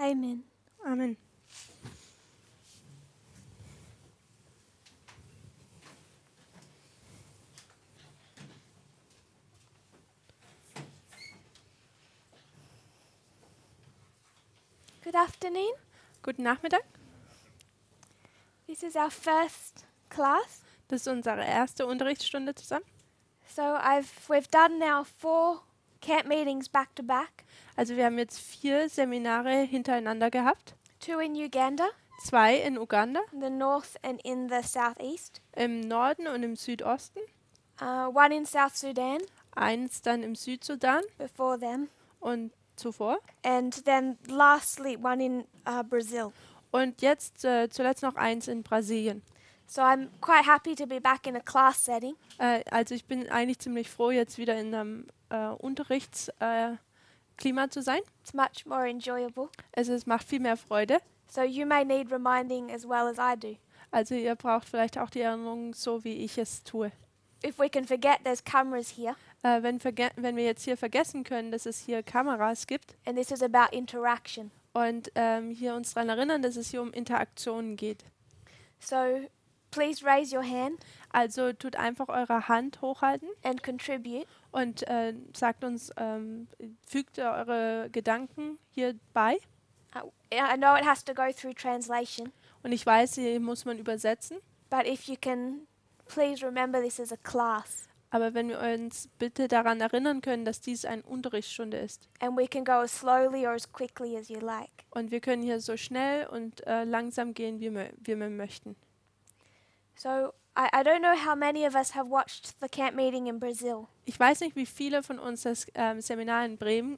Amen. Amen. Good afternoon. Guten Nachmittag. This is our first class. Das ist unsere erste Unterrichtsstunde zusammen. So we've done now 4 camp meetings back to back. Also wir haben jetzt 4 Seminare hintereinander gehabt. 2 in Uganda, 2 in Uganda, in the north and in the southeast. im Norden und im Südosten. 1 in South Sudan Eins dann im Südsudan before them. und zuvor. And then lastly 1 in Brazil. Und jetzt zuletzt noch eins in Brasilien. So I'm quite happy to be back in a class setting. Also ich bin eigentlich ziemlich froh, jetzt wieder in einem Unterrichtsklima zu sein. It's much more enjoyable. Es macht viel mehr Freude. So you may need reminding as well as I do. Also ihr braucht vielleicht auch die Erinnerung, so wie ich es tue. If we can forget there's cameras here, Wenn wir jetzt hier vergessen können, dass es hier Kameras gibt and this is about interaction. und hier uns daran erinnern, dass es hier um Interaktionen geht. So please raise your hand Also tut einfach eure Hand hochhalten and contribute. und sagt uns, fügt eure Gedanken hier bei. I know it has to go through translation, Und ich weiß, hier muss man übersetzen. but if you can, please remember this is a class. Aber wenn wir uns bitte daran erinnern können, dass dies eine Unterrichtsstunde ist. And we can go as slowly or as quickly as you like. Und wir können hier so schnell und langsam gehen, wie wir möchten. So I don't know how many of us have watched the camp meeting in Brazil. Ich weiß nicht, wie viele von uns das Seminar in Bremen,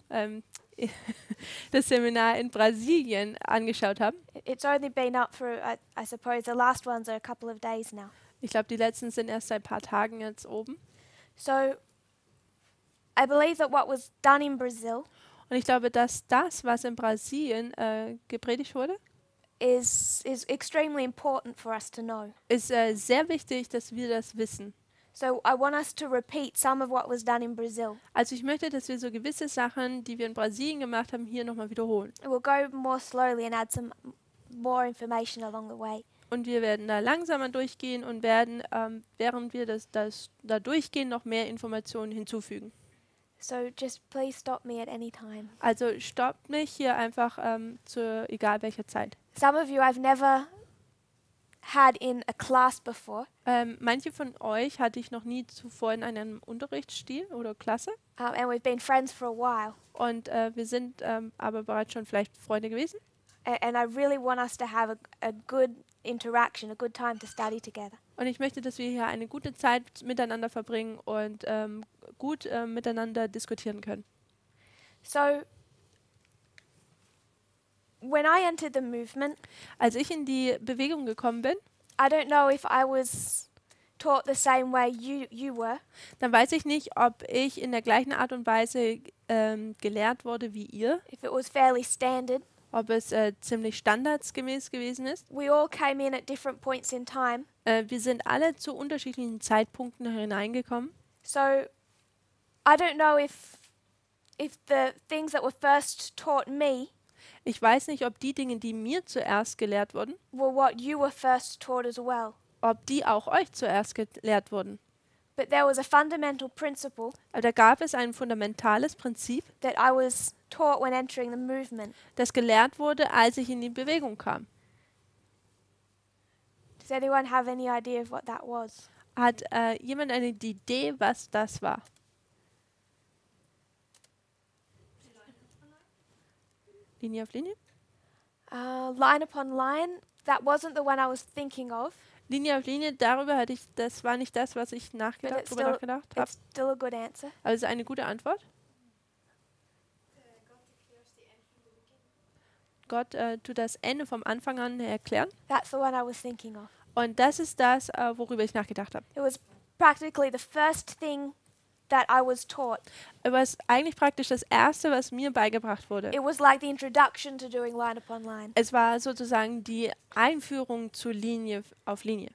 das Seminar in Brasilien angeschaut haben. It's only been up for, I suppose, the last ones are a couple of days now. Ich glaube, die letzten sind erst seit ein paar Tagen jetzt oben. So I believe that what was done in Brazil Und ich glaube, dass das, was in Brasilien gepredigt wurde, is extremely important for us to know. ist sehr wichtig, dass wir das wissen. So I want us to repeat some of what was done in Brazil. Also ich möchte, dass wir so gewisse Sachen, die wir in Brasilien gemacht haben, hier nochmal wiederholen. We'll go more slowly and add some more information along the way. Und wir werden da langsamer durchgehen und werden, während wir da durchgehen, noch mehr Informationen hinzufügen. So just please stop me at any time. Also stoppt mich hier einfach zu egal welcher Zeit. Some of you I've never had in a class before, Manche von euch hatte ich noch nie zuvor in einem Unterrichtsstil oder Klasse. and we've been friends for a while. Und wir sind aber bereits schon vielleicht Freunde gewesen. And I really want us to have a good interaction, a good time to study together. Und ich möchte, dass wir hier eine gute Zeit miteinander verbringen und gut miteinander diskutieren können. So when I entered the movement, Als ich in die Bewegung gekommen bin, I don't know if I was taught the same way you were, dann weiß ich nicht, ob ich in der gleichen Art und Weise gelehrt wurde wie ihr, if it was fairly standard. ob es ziemlich standardsgemäß gewesen ist. We all came in at different points in time. Wir sind alle zu unterschiedlichen Zeitpunkten hineingekommen. So I don't know if the things that were first taught me Ich weiß nicht, ob die Dinge, die mir zuerst gelehrt wurden, were what you were first taught as well. ob die auch euch zuerst gelehrt wurden. But there was a fundamental principle Aber da gab es ein fundamentales Prinzip, that I was taught when entering the movement. das gelehrt wurde, als ich in die Bewegung kam. Does anyone have any idea of what that was? Hat jemand eine Idee, was das war? Linie auf Linie? Line upon line, that wasn't the one I was thinking of, Linie auf Linie, das war nicht das, was ich but drüber nachgedacht habe. it's still a good answer. Aber es ist eine gute Antwort. Gott tut das Ende vom Anfang an erklären. That's the one I was thinking of. Und das ist das, worüber ich nachgedacht habe. It was practically the first thing that I was taught. Aber es ist eigentlich praktisch das Erste, was mir beigebracht wurde. It was like the introduction to doing line upon line. Es war sozusagen die Einführung zur Linie auf Linie.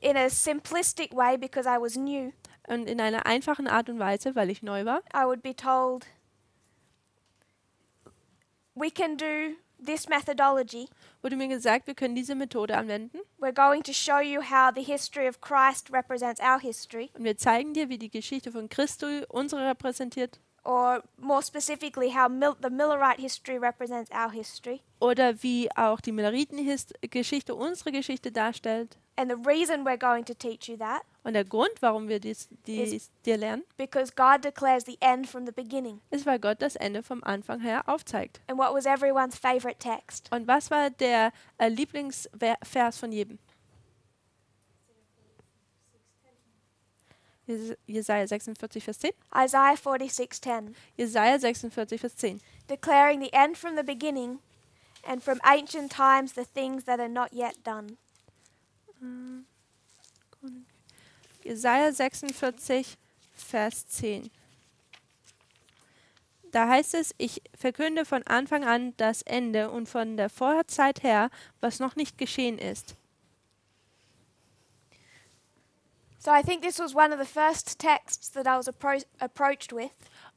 In a simplistic way, because I was new, Und in einer einfachen Art und Weise, weil ich neu war, I would be told, we can do this methodology, wurde mir gesagt, wir können diese Methode anwenden. we're going to show you how the history of Christ represents our history, Und wir zeigen dir, wie die Geschichte von Christus unsere repräsentiert. or more specifically, how the Millerite history represents our history. Oder wie auch die Milleriten-Geschichte unsere Geschichte darstellt. And the reason we're going to teach you that Und der Grund, warum wir dies dir lernen, because God declares the end from the beginning. ist, weil Gott das Ende vom Anfang her aufzeigt. And what was everyone's favorite text? Und was war der Lieblingsvers von jedem? Jesaja 46, Vers 10. Isaiah 46:10, Jesaja 46, Vers 10. declaring the end from the beginning, and from ancient times the things that are not yet done. Jesaja 46, Vers 10. Da heißt es, ich verkünde von Anfang an das Ende und von der Vorzeit her, was noch nicht geschehen ist. So I think this was one of the first texts that I was approached with.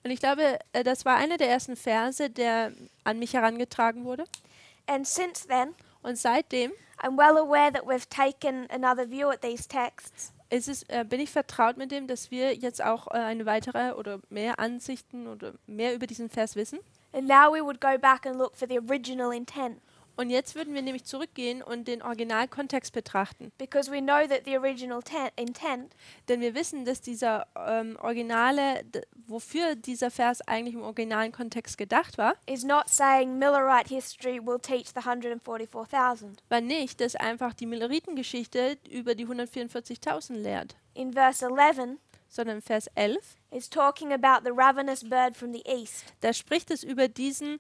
Und ich glaube, das war einer der ersten Verse, der an mich herangetragen wurde. And since then, Und seitdem I'm well aware that we've taken another view at these texts. bin ich vertraut mit dem, dass wir jetzt auch eine weitere oder mehr Ansichten oder mehr über diesen Vers wissen. And now we would go back and look for the original intent, Und jetzt würden wir nämlich zurückgehen und den Originalkontext betrachten. because we know that the original intent Denn wir wissen, dass dieser wofür dieser Vers eigentlich im originalen Kontext gedacht war, is not saying Millerite history will teach the 144,000. war nicht, dass einfach die Milleritengeschichte über die 144.000 lehrt, In verse 11, sondern Vers 11, is talking about the ravenous bird from the east. da spricht es über diesen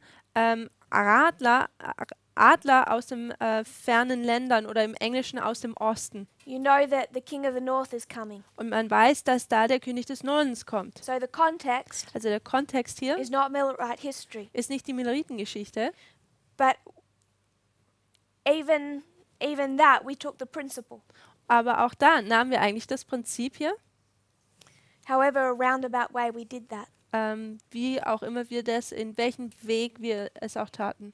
Adler aus den fernen Ländern oder im Englischen aus dem Osten. You know that the king of the north is coming. Und man weiß, dass da der König des Nordens kommt. So the context Also der Kontext hier is not Millerite history. ist nicht die Milleritengeschichte, But even that, we took the principle. aber auch da nahmen wir eigentlich das Prinzip hier, However, a roundabout way we did that. wie auch immer wir das, in welchem Weg wir es auch taten.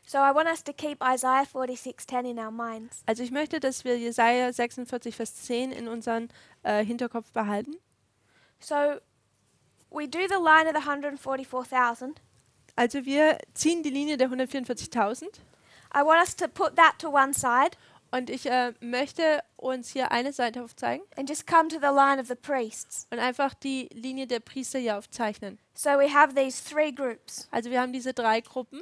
So I want us to keep Isaiah 46:10 in our minds. Also ich möchte, dass wir Jesaja 46, Vers 10 in unseren Hinterkopf behalten. So we do the line of the 144,000. Also wir ziehen die Linie der 144.000 I want us to put that to one side und ich möchte uns hier eine Seite aufzeigen and just come to the line of the priests. und einfach die Linie der Priester hier aufzeichnen. So we have these three groups: Also wir haben diese drei Gruppen,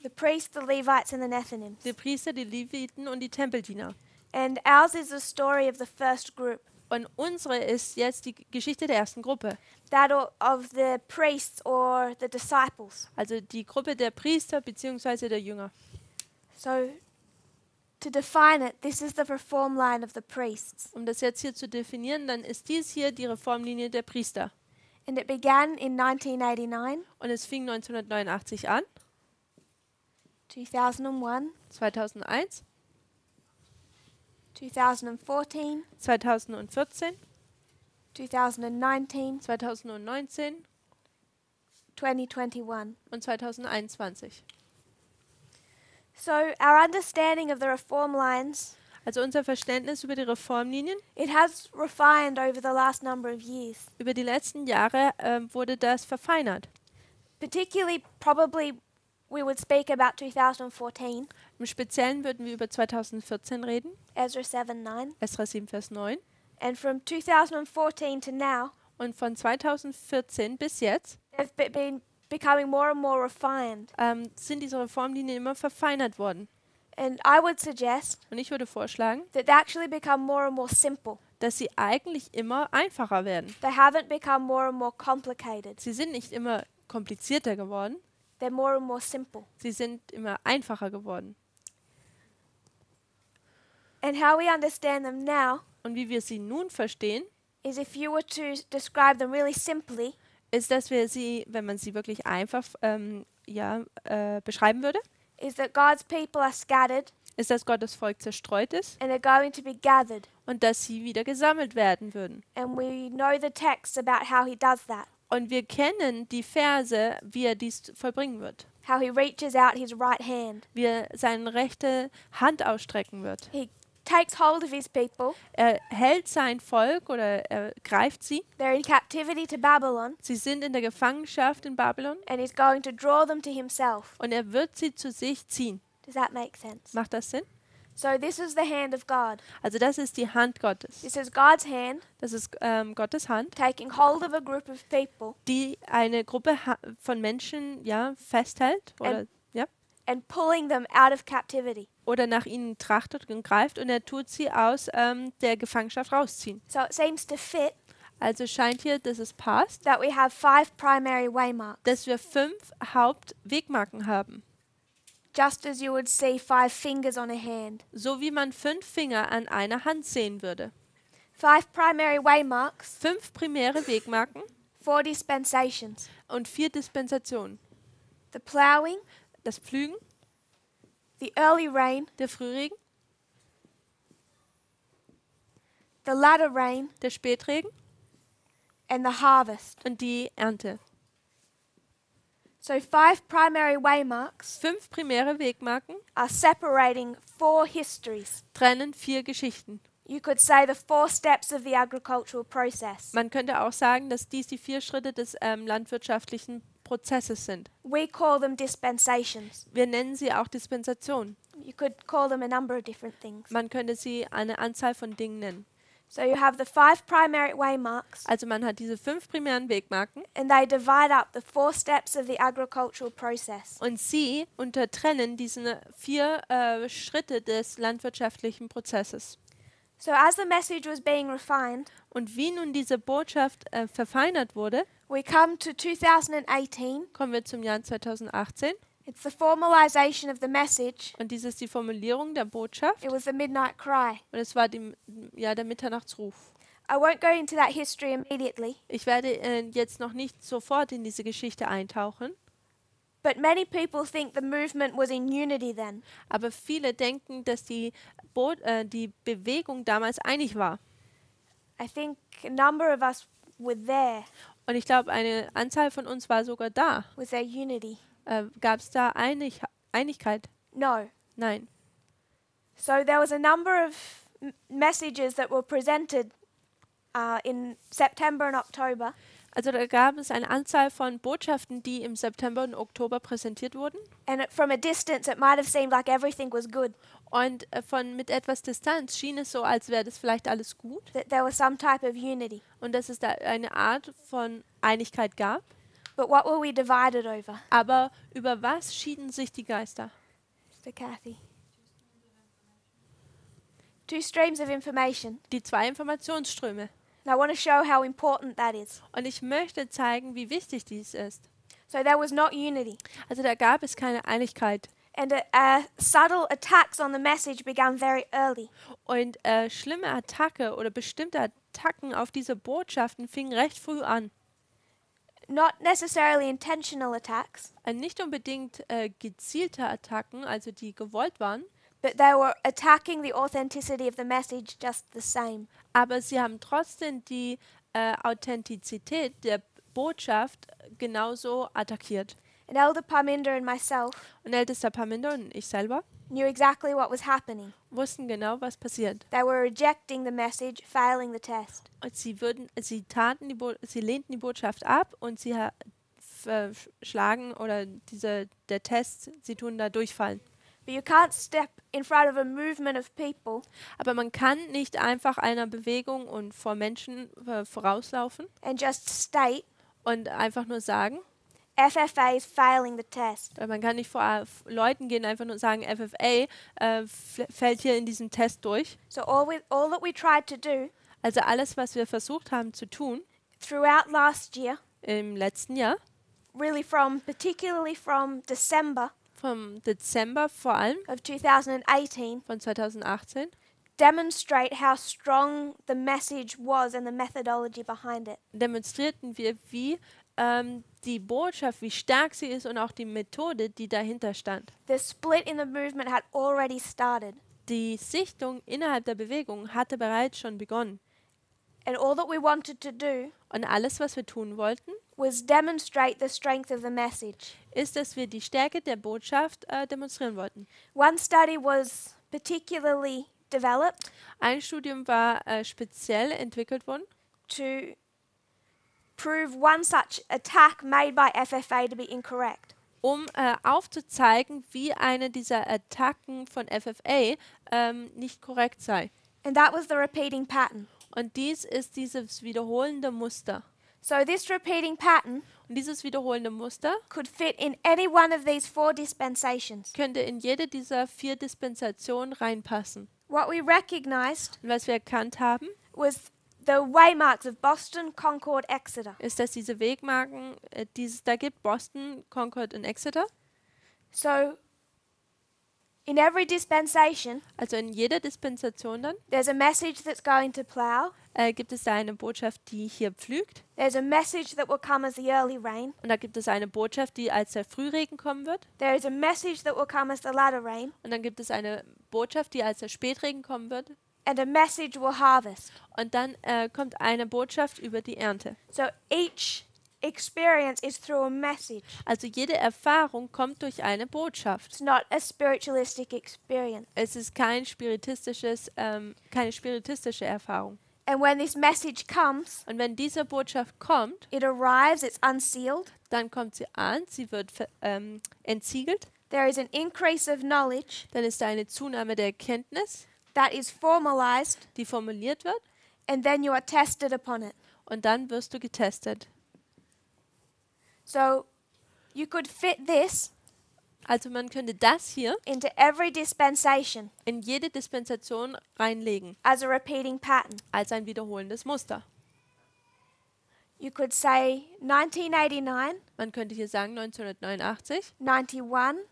the priests, the Levites, and the Nethinims. die Priester, die Leviten und die Tempeldiener. And ours is the story of the first group, Und unsere ist jetzt die Geschichte der ersten Gruppe. that of the priests or the disciples. Also die Gruppe der Priester bzw. der Jünger. So to define it, this is the reform line of the priests. Um das jetzt hier zu definieren, dann ist dies hier die Reformlinie der Priester. And it began in 1989, Und es fing 1989 an, 2001, 2001, 2014, 2014, 2019, 2019 2021. und 2021. So our understanding of the reform lines, Also unser Verständnis über die Reformlinien, it has refined over the last number of years. über die letzten Jahre wurde das verfeinert. Particularly, probably, we would speak about 2014, Im Speziellen würden wir über 2014 reden, Ezra 7:9, Esra 7, Vers 9. and from 2014 to now, Und von 2014 bis jetzt they've been becoming more and more refined. sind diese Reformlinien immer verfeinert worden. And I would suggest Und ich würde vorschlagen, that they actually become more and more simple. dass sie eigentlich immer einfacher werden. They haven't become more and more complicated. Sie sind nicht immer komplizierter geworden, They're more and more simple. sie sind immer einfacher geworden. And how we understand them now Und wie wir sie nun verstehen, is if you were to describe them really simply, ist, dass wir sie, wenn man sie wirklich einfach beschreiben würde, is that God's people are scattered ist, dass Gottes Volk zerstreut ist and they're going to be gathered. und dass sie wieder gesammelt werden würden. And we know the text about how he does that. Und wir kennen die Verse, wie er dies vollbringen wird. How he reaches out his right hand. Wie er seine rechte Hand ausstrecken wird. He takes hold of his people. Er hält sein Volk oder er greift sie. They're in captivity to Babylon. Sie sind in der Gefangenschaft in Babylon. And he's going to draw them to himself. Und er wird sie zu sich ziehen. Does that make sense? Macht das Sinn? So this is the hand of God. Also das ist die Hand Gottes. This is God's hand Das ist Gottes Hand, taking hold of a group of people die eine Gruppe von Menschen festhält and pulling them out of captivity. oder nach ihnen trachtet und greift und er tut sie aus der Gefangenschaft rausziehen. So it seems to fit Also scheint hier, dass es passt, that we have 5 primary waymarks. dass wir 5 Hauptwegmarken haben. Just as you would see 5 fingers on a hand. So wie man 5 Finger an einer Hand sehen würde. 5 primary waymarks, 5 primäre Wegmarken 4 dispensations. und 4 Dispensationen. The plowing, Das Pflügen, the early rain, der Frühregen, the latter rain, der Spätregen and the harvest. und die Ernte. So 5 primary waymarks 5 primäre Wegmarken are separating 4 histories. trennen 4 Geschichten. You could say the 4 steps of the agricultural process. Man könnte auch sagen, dass dies die 4 Schritte des landwirtschaftlichen Prozesses sind. We call them dispensations. Wir nennen sie auch Dispensation. You could call them a number of different things. Man könnte sie eine Anzahl von Dingen nennen. So you have the 5 primary waymarks, Also man hat diese 5 primären Wegmarken and they divide up the 4 steps of the agricultural process. und sie untertrennen diese 4 Schritte des landwirtschaftlichen Prozesses. So as the message was being refined, Und wie nun diese Botschaft verfeinert wurde, we come to 2018. kommen wir zum Jahr 2018 It's the formalization of the message. und dies ist die Formulierung der Botschaft It was the midnight cry. und es war der Mitternachtsruf. I won't go into that history immediately, Ich werde jetzt noch nicht sofort in diese Geschichte eintauchen, but many people think the movement was in unity then. aber viele denken, dass die Bewegung damals einig war. I think a number of us were there. Und ich glaube, eine Anzahl von uns war sogar da. Was there unity? Gab es da Einigkeit? No. Nein. So there was a number of messages that were presented in September and October. Also da gab es eine Anzahl von Botschaften, die im September und Oktober präsentiert wurden. And from a distance, it might have seemed like everything was good, Und mit etwas Distanz schien es so, als wäre das vielleicht alles gut that there was some type of unity. und dass es da eine Art von Einigkeit gab. But what were we divided over? Aber über was schieden sich die Geister? Mr. Kathy. 2 streams of information. Die 2 Informationsströme. And I want to show how important that is. Und ich möchte zeigen, wie wichtig dies ist. So there was not unity. Also da gab es keine Einigkeit. And subtle attacks on the message began very early. Und schlimme Attacke oder bestimmte Attacken auf diese Botschaften fingen recht früh an. Not necessarily intentional attacks, Nicht unbedingt gezielte Attacken, also die gewollt waren, but they were attacking the authenticity of the message just the same. aber sie haben trotzdem die Authentizität der Botschaft genauso attackiert. And Elder Parminder and myself Und Ältester Parminder und ich selber knew exactly what was happening. wussten genau, was passiert. They were rejecting the message, failing the test. Und sie lehnten die Botschaft ab und sie schlagen oder der Test, sie tun da durchfallen. But you can't step in front of a movement of people Aber man kann nicht einfach einer Bewegung und vor Menschen vorauslaufen and just state und einfach nur sagen, FFA is failing the test. man kann nicht vor Leuten gehen, einfach nur sagen, FFA fällt hier in diesem Test durch. So all that we tried to do Also alles, was wir versucht haben zu tun throughout last year, im letzten Jahr, really particularly from December vom Dezember vor allem, of 2018, von 2018, demonstrate how strong the message was and the methodology behind it. demonstrierten wir, wie die Botschaft, wie stark sie ist und auch die Methode, die dahinter stand. The split in the movement had already started. Die Sichtung innerhalb der Bewegung hatte bereits schon begonnen. And all that we wanted to do Und alles, was wir tun wollten, was demonstrate the strength of the message. ist, dass wir die Stärke der Botschaft demonstrieren wollten. One study was particularly developed Ein Studium war speziell entwickelt worden, to prove one such attack made by FFA to be incorrect. um aufzuzeigen, wie eine dieser Attacken von FFA nicht korrekt sei. And that was the repeating pattern. Und dies ist dieses wiederholende Muster. So this repeating pattern Und dieses wiederholende Muster could fit in any one of these 4 dispensations. könnte in jede dieser 4 Dispensationen reinpassen. What we recognized Und was wir erkannt haben, was the waymarks of Boston, Concord, Exeter. ist, dass diese Wegmarken, die es da gibt, Boston, Concord und Exeter, So in every dispensation, also in jeder Dispensation dann, there's a message that's going to plow. gibt es da eine Botschaft, die hier pflügt. There's a message that will come as the early rain. Und da gibt es eine Botschaft, die als der Frühregen kommen wird. There is a message that will come as the latter rain. Und dann gibt es eine Botschaft, die als der Spätregen kommen wird. And a message will harvest. Und dann kommt eine Botschaft über die Ernte. So each experience is through a message. Also jede Erfahrung kommt durch eine Botschaft. It's not a spiritualistic experience. Es ist keine spiritistische Erfahrung. And when this message comes, Und wenn diese Botschaft kommt, it arrives, it's unsealed. dann kommt sie an, sie wird entsiegelt. There is an increase of knowledge Dann ist da eine Zunahme der Erkenntnis, that is formalized, die formuliert wird. and then you are tested upon it. Und dann wirst du getestet. So you could fit this Also man könnte das hier into every dispensation in jede Dispensation reinlegen, as a repeating pattern. als ein wiederholendes Muster. You could say 1989, Man könnte hier sagen 1989, 91,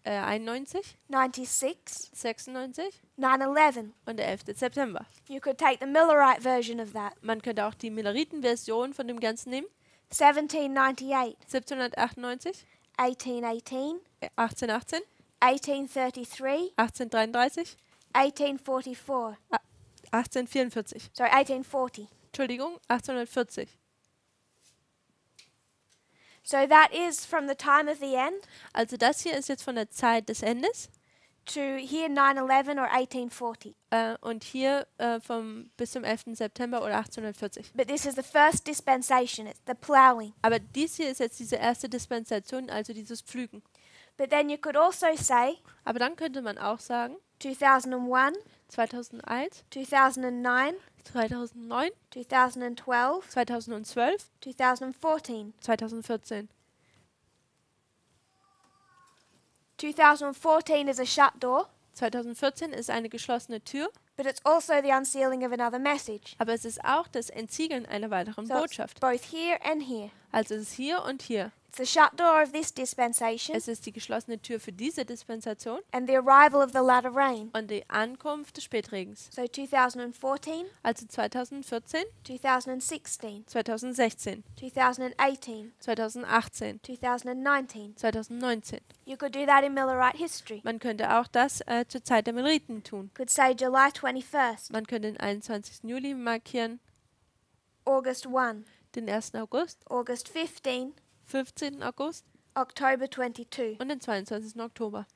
91, 96, 96 9/11. und der 11. September. You could take the Millerite version of that. Man könnte auch die Milleriten-Version von dem Ganzen nehmen. 1798, 1798, 1818, 1818, 1833, 1833, 1844. 1844. Sorry, 1840. Entschuldigung, 1840. So that is from the time of the end Also das hier ist jetzt von der Zeit des Endes to here 9/11 or 1840. und hier bis zum 11. September oder 1840. But this is the first dispensation. It's the plowing. Aber dies hier ist jetzt diese erste Dispensation, also dieses Pflügen. But then you could also say Aber dann könnte man auch sagen, 2001, 2001, 2009, 2009, 2012, 2012, 2014. 2014. 2014 is a shut door, 2014 ist eine geschlossene Tür, but it's also the unsealing of another message. aber es ist auch das Entsiegeln einer weiteren So it's Botschaft. both here and here. Also es ist hier und hier. It's the shut door of this dispensation Es ist die geschlossene Tür für diese Dispensation and the arrival of the latter rain. und die Ankunft des Spätregens. So 2014, Also 2014, 2016, 2016, 2018, 2018, 2019. 2019. You could do that in Millerite history. Man könnte auch das zur Zeit der Milleriten tun. Could say July 21st, Man könnte den 21. Juli markieren, August 1, den 1. August, August 15, 15. August October 22. und den 22. Oktober.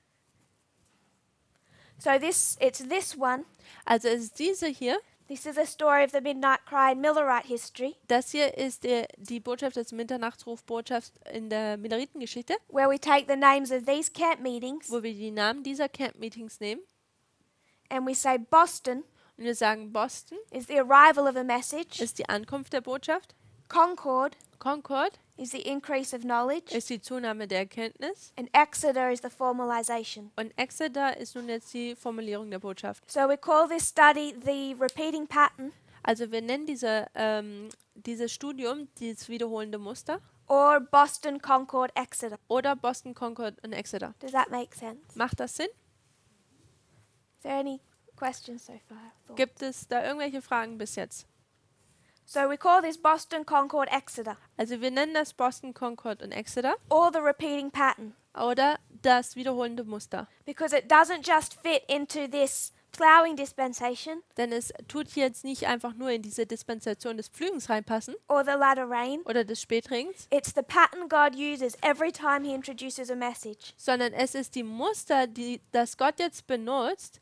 So it's this one. Also es ist diese hier. This is a story of the Midnight Cry in Millerite history, Das hier ist die Botschaft des Mitternachtsruf-Botschaft in der Milleritengeschichte, where we take the names of these camp meetings wo wir die Namen dieser Camp-Meetings nehmen and we say Boston und wir sagen, Boston is the arrival of a message, ist die Ankunft der Botschaft, Concord Concord is the increase of knowledge, ist die Zunahme der Erkenntnis and Exeter is the formalization. und Exeter ist nun jetzt die Formulierung der Botschaft. So we call this study the repeating pattern Also wir nennen dieses Studium dieses wiederholende Muster or Boston, Concord, Exeter. oder Boston, Concord und Exeter. Does that make sense? Macht das Sinn? Is there any questions so far? Thought. Gibt es da irgendwelche Fragen bis jetzt? So we call this Boston, Concord, Exeter, Also wir nennen das Boston, Concord und Exeter or the repeating pattern, oder das wiederholende Muster. because it doesn't just fit into this plowing dispensation Denn es tut hier jetzt nicht einfach nur in diese Dispensation des Pflügens reinpassen or the latter rain. oder des Spätregens, It's the pattern God uses every time he introduces a message. sondern es ist die Muster, das Gott jetzt benutzt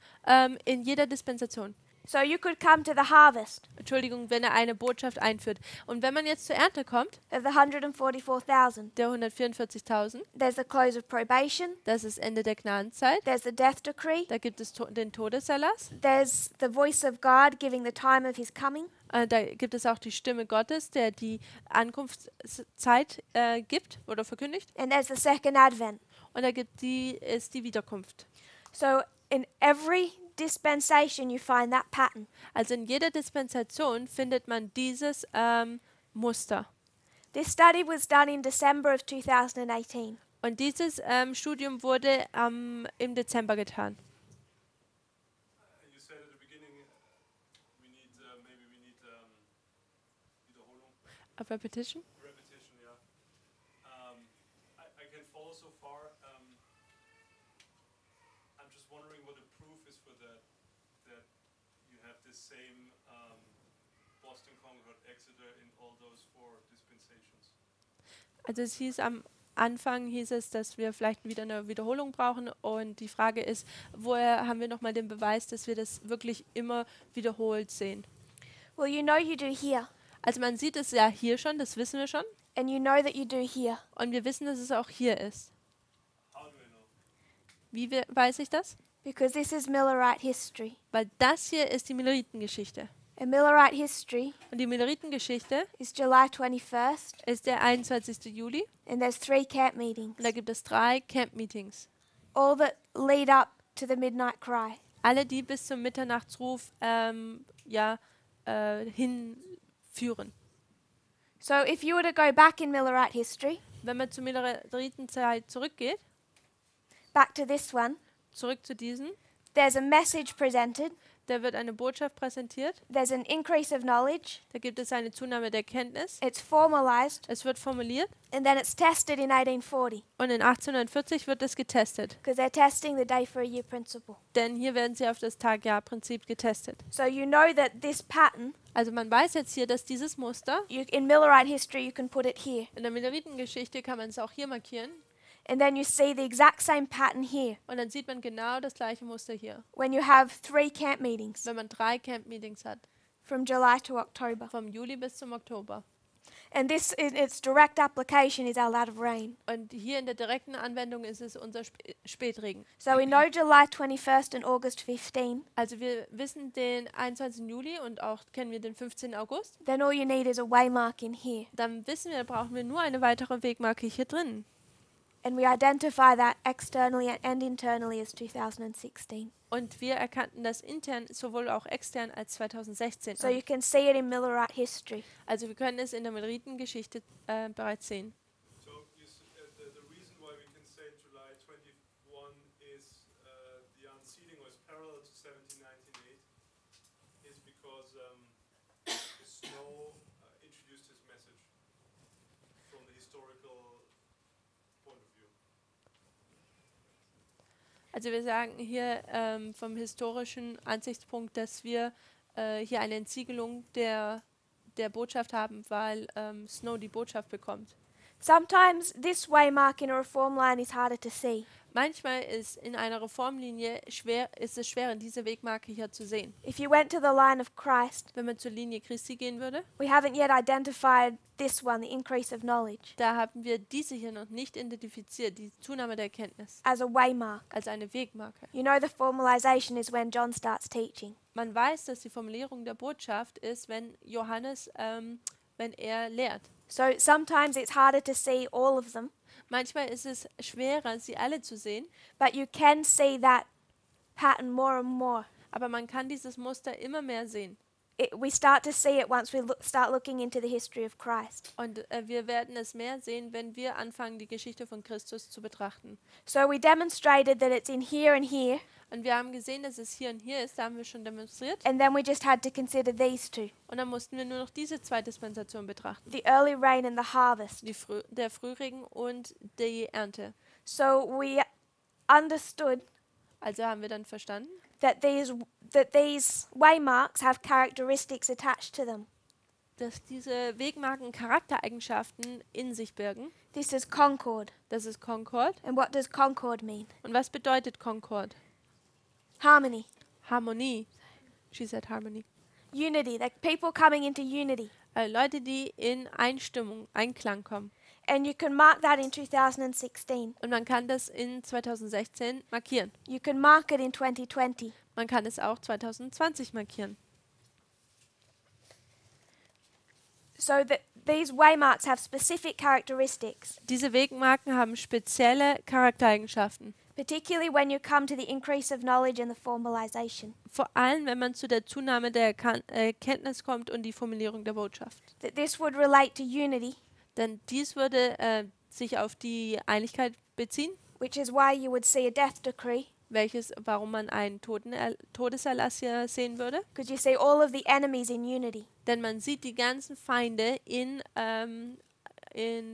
in jeder Dispensation. So you could come to the harvest Entschuldigung, wenn er eine Botschaft einführt. Und wenn man jetzt zur Ernte kommt, of the 144,000. der 144.000, There's the close of probation. das ist Ende der Gnadenzeit, There's the death decree. da gibt es den Todeserlass, There's the voice of God giving the time of his coming. da gibt es auch die Stimme Gottes, der die Ankunftszeit gibt oder verkündigt. And there's the second advent. Und ist die Wiederkunft. So in every dispensation you find that pattern. Also in jeder Dispensation findet man dieses Muster. This study was done in December of 2018. Und dieses Studium wurde im Dezember getan. You said at the beginning maybe we need Wiederholung, A repetition? repetition, yeah. I can follow so far. I'm just wondering what the proof is for that you have this same Boston Concord Exeter in all those 4 dispensations. Also es hieß am Anfang, dass wir vielleicht wieder eine Wiederholung brauchen. Und die Frage ist, woher haben wir nochmal den Beweis, dass wir das wirklich immer wiederholt sehen? Well, you know you do here, Also man sieht es ja hier schon, das wissen wir schon. and you know that you do here. Und wir wissen, dass es auch hier ist. How do I know? Wie weiß ich das? Because this is Millerite history. Weil das hier ist die Milleritengeschichte. And Millerite history Und die Milleritengeschichte is July 21st, ist der 21. Juli. and there's 3 camp meetings, Und da gibt es 3 Camp-Meetings. all that lead up to the midnight cry. Alle, die bis zum Mitternachtsruf hinführen. So if you were to go back in Millerite history, Wenn man zur Milleritenszeit zurückgeht, back to this one, zurück zu diesen, there's a message presented, da wird eine Botschaft präsentiert, there's an increase of knowledge, da gibt es eine Zunahme der Kenntnis, it's formalized, es wird formuliert and then it's tested in 1840, und in 1840 wird es getestet. because they're testing the day for a year principle. Denn hier werden sie auf das Tag-Jahr-Prinzip getestet. So you know that this pattern, Also man weiß jetzt hier, dass dieses Muster, in Millerite history you can put it here, in der Milleritengeschichte kann man es auch hier markieren, and then you see the exact same pattern here und dann sieht man genau das gleiche Muster hier, when you have 3 camp meetings wenn man 3 Camp-Meetings hat, from July to October. vom Juli bis zum Oktober. And this, in its direct application, is our lot of rain. Und hier in der direkten Anwendung ist es unser Spätregen. So we know July 21st and August 15. Also wir wissen den 21. Juli und auch kennen wir den 15. August. Then all you need is a waymark in here. Dann wissen wir, brauchen wir nur eine weitere Wegmarke hier drin. And we identify that externally and internally as 2016. Und wir erkannten das intern sowohl auch extern als 2016 So you an. can see it in Millerite history. Also wir können es in der Milleritengeschichte bereits sehen. So the reason why we can say July 21 is the unsealing was parallel to 1798 is because Snow introduced his message from the historical point of view. Also wir sagen hier vom historischen Ansichtspunkt, dass wir hier eine Entsiegelung der Botschaft haben, weil Snow die Botschaft bekommt. Sometimes this waymark in a reform line is harder to see. Manchmal ist in einer Reformlinie ist es schwer, diese Wegmarke hier zu sehen. If you went to the line of Christ, Wenn man zur Linie Christi gehen würde, we haven't yet identified this one, the increase of knowledge, da haben wir diese hier noch nicht identifiziert, die Zunahme der Erkenntnis, as a waymark. als eine Wegmarke. You know the formalization is when John starts teaching. Man weiß, dass die Formulierung der Botschaft ist, wenn Johannes, wenn er lehrt. So sometimes it's harder to see all of them, Manchmal ist es schwerer, sie alle zu sehen, but you can see that pattern more and more. aber man kann dieses Muster immer mehr sehen. We start to see it once we start looking into the history of Christ. Und wir werden es mehr sehen, wenn wir anfangen, die Geschichte von Christus zu betrachten. So we demonstrated that it's in here and here, Und wir haben gesehen, dass es hier und hier ist, da haben wir schon demonstriert. and then we just had to consider these two, Und dann mussten wir nur noch diese 2 Dispensationen betrachten. the early rain and the harvest. Der Frühregen und die Ernte. So we understood Also haben wir dann verstanden, that these waymarks have characteristics attached to them. Dass diese Wegmarken Charaktereigenschaften in sich birgen. This is concord. Das ist Concord. And what does concord mean? Und was bedeutet Concord? Harmony. Harmonie. She said harmony. Unity. Like people coming into unity. Leute, die in Einstimmung, Einklang kommen. And you can mark that in 2016. Und man kann das in 2016 markieren. You can mark it in 2020. Man kann es auch 2020 markieren. So that these waymarks have specific characteristics, Diese Wegmarken haben spezielle Charaktereigenschaften. particularly when you come to the increase of knowledge and the formalization. Vor allem, wenn man zu der Zunahme der Kenntnis kommt und die Formulierung der Botschaft. That this would relate to unity, Denn dies würde sich auf die Einigkeit beziehen, which is why you would see a death decree, warum man einen Todeserlass hier sehen würde. because you see all of the enemies in unity. Denn man sieht die ganzen Feinde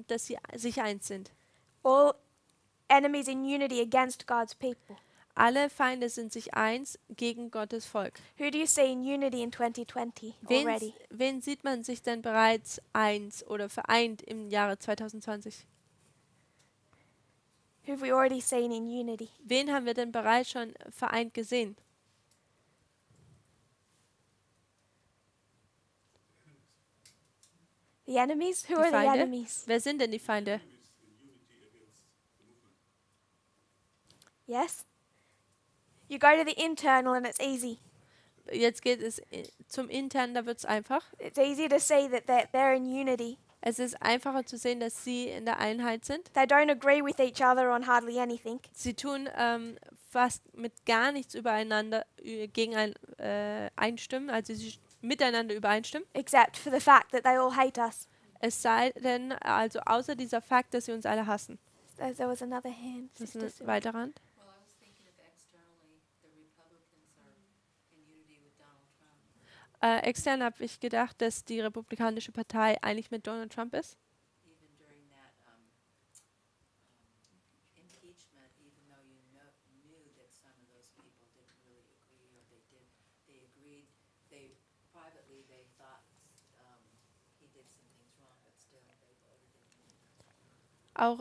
dass sie sich eins sind. All enemies in unity against God's people. Alle Feinde sind sich eins gegen Gottes Volk. Who do you see in unity in 2020 already? Wen sieht man sich denn bereits eins oder vereint im Jahre 2020? Who have we already seen in unity? Wen haben wir denn bereits schon vereint gesehen? The enemies? Who Die are the Feinde? enemies? Wer sind denn die Feinde? Yes? You go to the internal and it's easy. Jetzt geht es zum Internen, da wird es einfach. It's easy to see that they're in unity. Es ist einfacher zu sehen, dass sie in der Einheit sind. They don't agree with each other on hardly anything. Sie tun fast mit gar nichts übereinander einstimmen, also sie miteinander übereinstimmen. Except for the fact that they all hate us. Es sei denn, also außer dieser Fakt, dass sie uns alle hassen. There was another hand. Das ist Sister ein Sue. weiterer Hand. Well, I was thinking if externally the Republicans are in unity with Donald Trump, Extern habe ich gedacht, dass die Republikanische Partei eigentlich mit Donald Trump ist. even during that impeachment, even though you knew that some of those people didn't really agree, or they agreed, privately they thought he did some things wrong, but still they voted him. Auch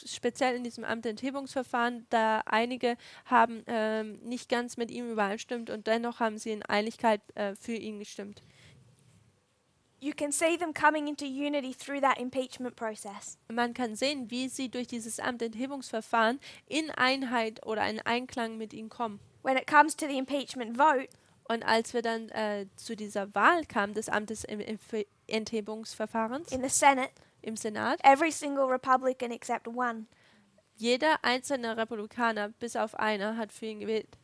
speziell in diesem Amtenthebungsverfahren, da einige haben nicht ganz mit ihm übereinstimmt und dennoch haben sie in Einigkeit für ihn gestimmt. You can see them coming into unity through that impeachment process. Man kann sehen, wie sie durch dieses Amtenthebungsverfahren in Einheit oder in Einklang mit ihm kommen. When it comes to the impeachment vote, Und als wir dann zu dieser Wahl kamen, des Amtenthebungsverfahrens in the Senate, im Senat, every single Republican except one, jeder einzelne Republikaner, bis auf einer, hat für ihn gewählt.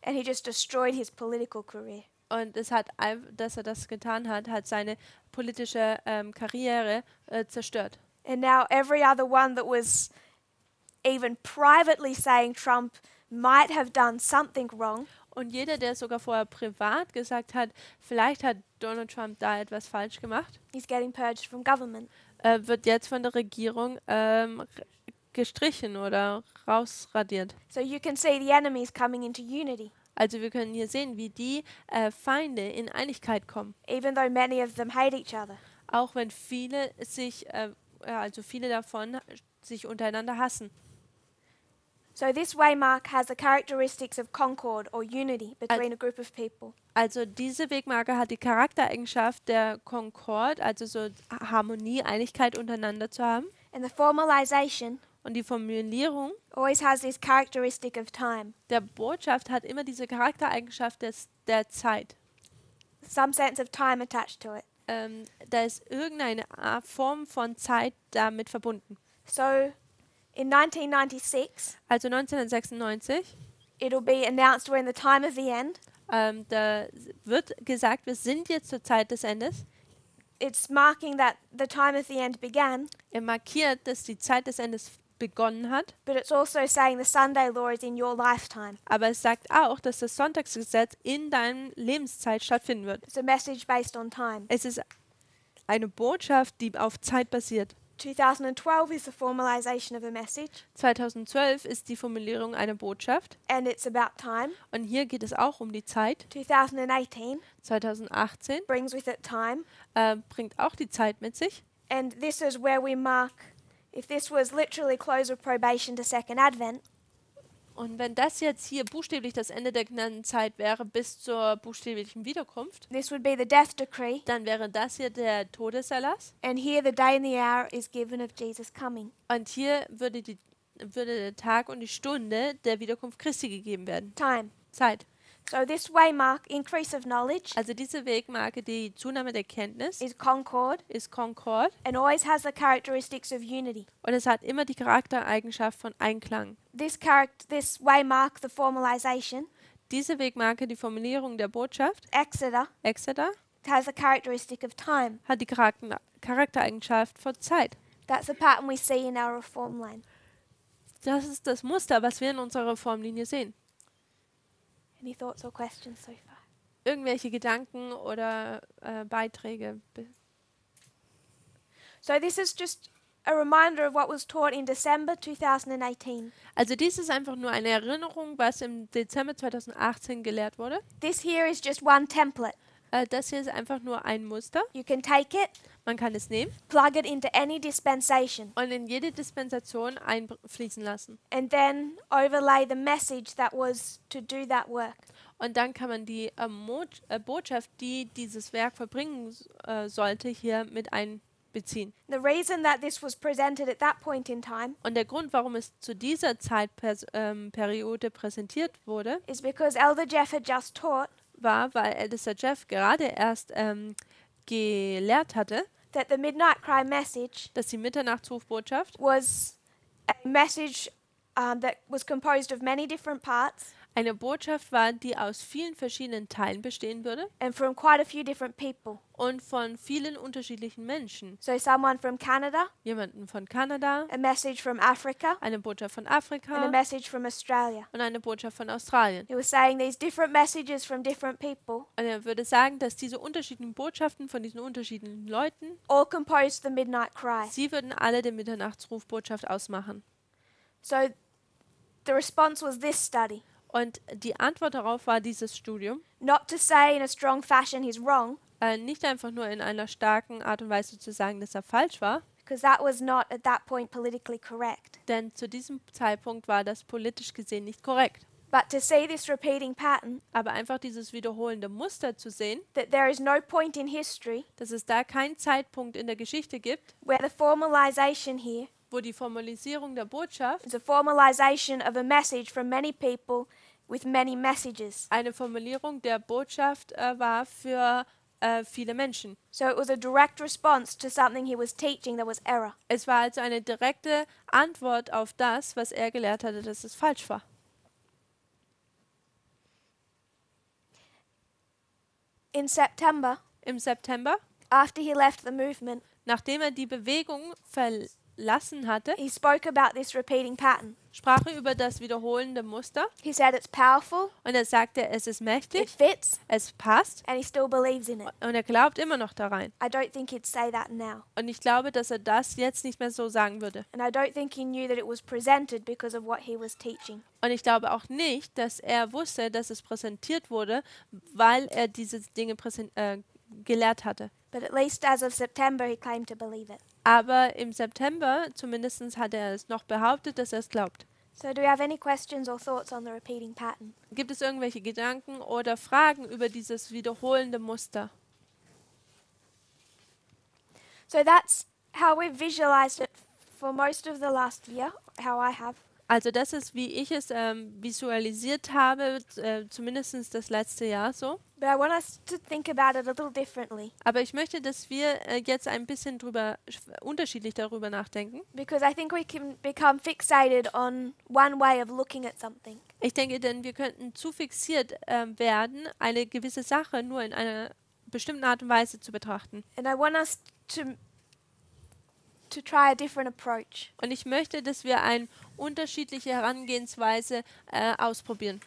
and he just destroyed his political career. Und dass er das getan hat, hat seine politische Karriere zerstört. And now every other one that was even privately saying Trump might have done something wrong, Und jeder, der sogar vorher privat gesagt hat, vielleicht hat Donald Trump da etwas falsch gemacht, he's getting purged from government. wird jetzt von der Regierung gestrichen oder rausradiert. So you can see the enemies coming into unity, Also wir können hier sehen, wie die Feinde in Einigkeit kommen. even though many of them hate each other. Auch wenn viele davon sich untereinander hassen. So this waymark has the characteristics of concord or unity between a group of people. Also diese Wegmarke hat die Charaktereigenschaft der Concord, also so Harmonie, Einigkeit untereinander zu haben. And the formalization Und die Formulierung always has this characteristic of time, der Botschaft hat immer diese Charaktereigenschaft der Zeit. some sense of time attached to it. Da ist irgendeine Form von Zeit damit verbunden. So in 1996, Also 1996, it'll be announced we're in the time of the end. da wird gesagt, wir sind jetzt zur Zeit des Endes. It's marking that the time of the end began, Er markiert, dass die Zeit des Endes begonnen hat, but it's also saying the Sunday law is in your lifetime. aber es sagt auch, dass das Sonntagsgesetz in deiner Lebenszeit stattfinden wird. It's a message based on time. Es ist eine Botschaft, die auf Zeit basiert. 2012 is the formalization of a message, 2012 ist die Formulierung einer Botschaft. and it's about time. Und hier geht es auch um die Zeit. 2018 2018 brings with it time, bringt auch die Zeit mit sich. and this is where we mark, if this was literally close of probation to Second Advent, Und wenn das jetzt hier buchstäblich das Ende der Gnadenzeit wäre bis zur buchstäblichen Wiederkunft, this would be the death decree, dann wäre das hier der Todeserlass. and here the day and the hour is given of Jesus coming. Und hier würde der Tag und die Stunde der Wiederkunft Christi gegeben werden. Time. Zeit. So this waymark, increase of knowledge, Also diese Wegmarke, die Zunahme der Kenntnis, is concord ist Concord and always has the characteristics of unity. und es hat immer die Charaktereigenschaft von Einklang. This waymark, the formalization, Diese Wegmarke, die Formulierung der Botschaft, Exeter, has the characteristic of time. hat die Charaktereigenschaft von Zeit. That's the pattern we see in our reform line. Das ist das Muster, was wir in unserer Reformlinie sehen. Any thoughts or questions so far? Irgendwelche Gedanken oder Beiträge. So this is just a reminder of what was taught in December 2018. Also dies ist einfach nur eine Erinnerung, was im Dezember 2018 gelehrt wurde. This here is just one template. Das hier ist einfach nur ein Muster. You can take it, Man kann es nehmen plug it into any dispensation, und in jede Dispensation einfließen lassen. and then overlay the message that was to do that work. Und dann kann man die Botschaft, die dieses Werk vollbringen sollte, hier mit einbeziehen. The reason that this was presented at that point in time Und der Grund, warum es zu dieser Zeitperiode präsentiert wurde, is because Elder Jeff had just taught war, weil Ältester Jeff gerade erst gelehrt hatte, that the Midnight Cry message dass die Mitternachtsrufbotschaft was a message that was composed of many different parts eine Botschaft war, die aus vielen verschiedenen Teilen bestehen würde and from quite a few different people. und von vielen unterschiedlichen Menschen. So someone from Canada, Jemanden von Kanada, a message from Africa, eine Botschaft von and a Afrika message from Australia. und eine Botschaft von Australien. He was saying these different messages from different people Und er würde sagen, dass diese unterschiedlichen Botschaften von diesen unterschiedlichen Leuten, all composed the Midnight Cry. sie würden alle die Mitternachtsrufbotschaft ausmachen. So the response was this study. Und die Antwort darauf war dieses Studium. Not to say in a strong fashion he's wrong, Nicht einfach nur in einer starken Art und Weise zu sagen, dass er falsch war, because that was not at that point politically correct. denn zu diesem Zeitpunkt war das politisch gesehen nicht korrekt. But to see this repeating pattern, Aber einfach dieses wiederholende Muster zu sehen, that there is no point in history dass es da keinen Zeitpunkt in der Geschichte gibt, where the formalization here wo die Formalisierung der Botschaft is a formalization of a message from many people with many messages. eine Formulierung der Botschaft war für viele Menschen. So it was a direct response to something he was teaching that was error. Es war also eine direkte Antwort auf das, was er gelehrt hatte, dass es falsch war. In September, Im September, after he left the movement, nachdem er die Bewegung verlassen hatte, he spoke about this repeating pattern. sprach er über das wiederholende Muster He said it's powerful, und er sagte, es ist it mächtig, fits, es passt and he still believes in it. und er glaubt immer noch daran. I don't think he'd say that now. Und ich glaube, dass er das jetzt nicht mehr so sagen würde. And I don't think he knew that it was presented because of what he was teaching. Und ich glaube auch nicht, dass er wusste, dass es präsentiert wurde, weil er diese Dinge gelehrt hatte. But at least as of September, he claimed to believe it. Aber im September zumindest hat er es noch behauptet, dass er es glaubt. So do we have any questions or thoughts on the repeating pattern? Gibt es irgendwelche Gedanken oder Fragen über dieses wiederholende Muster? So that's how we've visualized it for most of the last year, how I have. Also das ist, wie ich es visualisiert habe, zumindest das letzte Jahr so. But I want us to think about it a little differently, Aber ich möchte, dass wir jetzt ein bisschen unterschiedlich darüber nachdenken. because I think we can become fixated on one way of looking at something. Ich denke, denn wir könnten zu fixiert werden, eine gewisse Sache nur in einer bestimmten Art und Weise zu betrachten. And I want us to try a different approach. Und ich möchte, dass wir eine unterschiedliche Herangehensweise ausprobieren.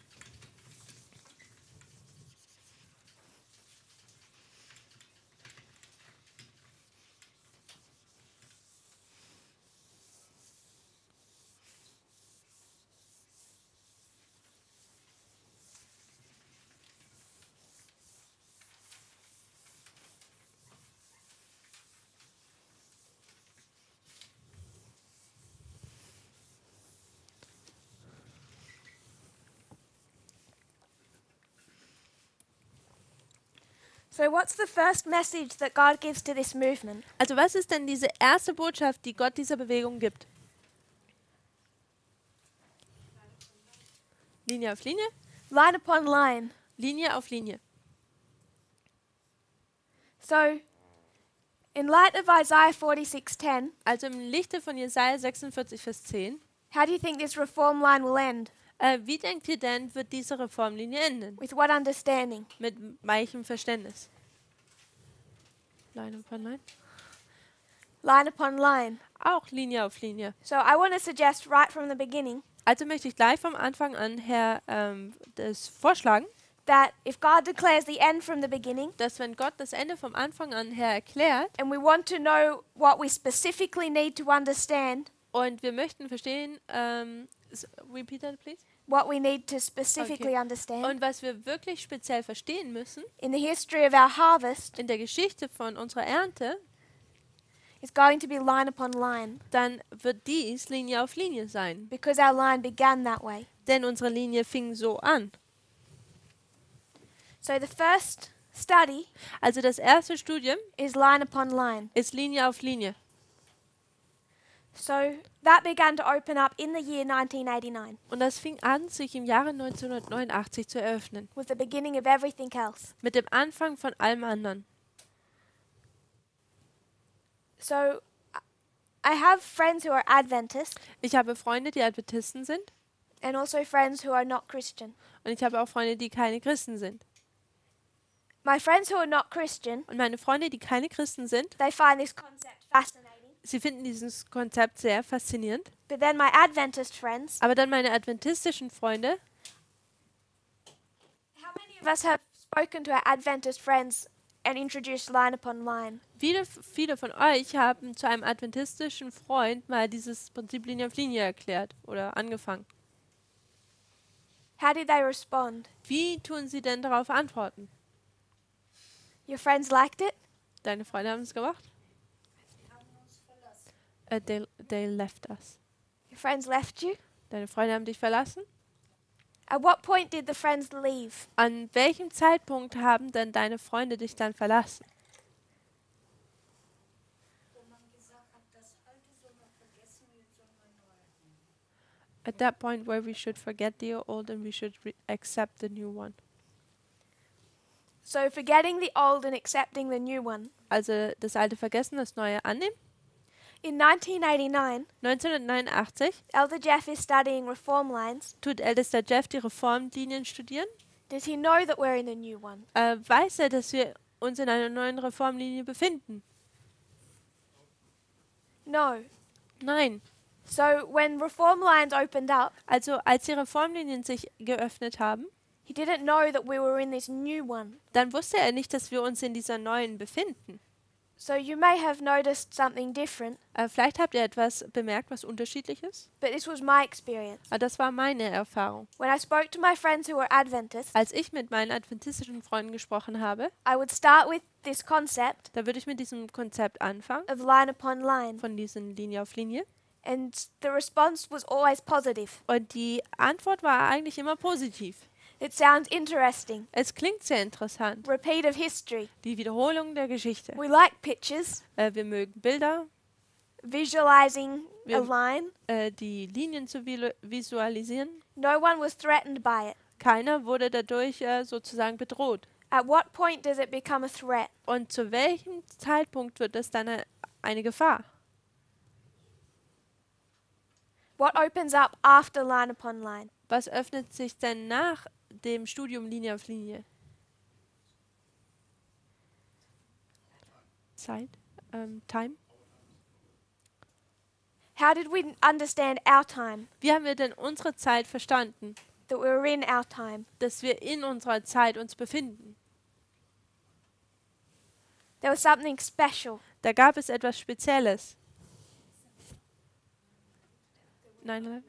So what's the first message that God gives to this movement? Also was ist denn diese erste Botschaft, die Gott dieser Bewegung gibt? Linie auf Linie? Line upon line. Linie auf Linie. So in light of Isaiah 46:10, Also im Lichte von Jesaja 46, Vers 10. how do you think this reform line will end? Wie denkt ihr denn, wird diese Reformlinie enden? With what understanding? Mit welchem Verständnis? Line upon Line? Line upon line. Auch Linie auf Linie. So I want to suggest right from the beginning Also möchte ich gleich vom Anfang an her das vorschlagen, that if God declares the end from the beginning, dass wenn Gott das Ende vom Anfang an her erklärt and we want to know what we specifically need to understand, und wir möchten verstehen, repeat that please, what we need to specifically Okay. understand und was wir wirklich speziell verstehen müssen in the history of our harvest in der Geschichte von unserer Ernte, is going to be line upon line, dann wird dies Linie auf Linie sein. because our line began that way. Denn unsere Linie fing so an. So the first study Also das erste Studium is line upon line. ist Linie auf Linie. So that began to open up in the year 1989 Und das fing an, sich im Jahre 1989 zu eröffnen. with the beginning of everything else. Mit dem Anfang von allem anderen. So I have friends who are Adventists Ich habe Freunde, die Adventisten sind. and also friends who are not Christian. Und ich habe auch Freunde, die keine Christen sind. My friends who are not Christian, Und meine Freunde, die keine Christen sind, they find this concept fascinating. sie finden dieses Konzept sehr faszinierend. But then my Adventist friends, Aber dann meine adventistischen Freunde, how many of us have spoken to our Adventist friends and introduced line upon line? viele von euch haben zu einem adventistischen Freund mal dieses Prinzip Linie auf Linie erklärt oder angefangen. How did they respond? Wie tun sie denn darauf antworten? Your friends liked it? Deine Freunde haben es gemacht? They left us. Your friends left you? Deine Freunde haben dich verlassen? At what point did the friends leave? An welchem Zeitpunkt haben denn deine Freunde dich dann verlassen? At that point where we should forget the old and we should accept the new one. So forgetting the old and accepting the new one. Also das Alte vergessen, das Neue annehmen. In 1989, 1989 Elder Jeff is studying reform lines. tut ältester Jeff die Reformlinien studieren. Does he know that we're in a new one? Weiß er, dass wir uns in einer neuen Reformlinie befinden? No. Nein. So when reform lines opened up, Also als die Reformlinien sich geöffnet haben, he didn't know that we were in this new one. dann wusste er nicht, dass wir uns in dieser neuen befinden. So you may have noticed something different, Vielleicht habt ihr etwas bemerkt, was unterschiedlich ist. but this was my experience. Aber das war meine Erfahrung. When I spoke to my friends who were Adventists, Als ich mit meinen adventistischen Freunden gesprochen habe, I would start with this concept da würde ich mit diesem Konzept anfangen, of line upon line, von diesen Linie auf Linie. and the response was always positive. Und die Antwort war eigentlich immer positiv. It sounds interesting. Es klingt sehr interessant. Repeat of history. Die Wiederholung der Geschichte. We like pictures, Wir mögen Bilder, visualizing a Wir- line. die Linien zu visualisieren. No one was threatened by it. Keiner wurde dadurch sozusagen bedroht. At what point does it become a threat? Und zu welchem Zeitpunkt wird es dann eine Gefahr? What opens up after line upon line? Was öffnet sich denn nach dem Studium Linie auf Linie? Zeit? Time? How did we understand our time? Wie haben wir denn unsere Zeit verstanden? That we were in our time? Dass wir in unserer Zeit uns befinden. There was something special. Da gab es etwas Spezielles. 9/11?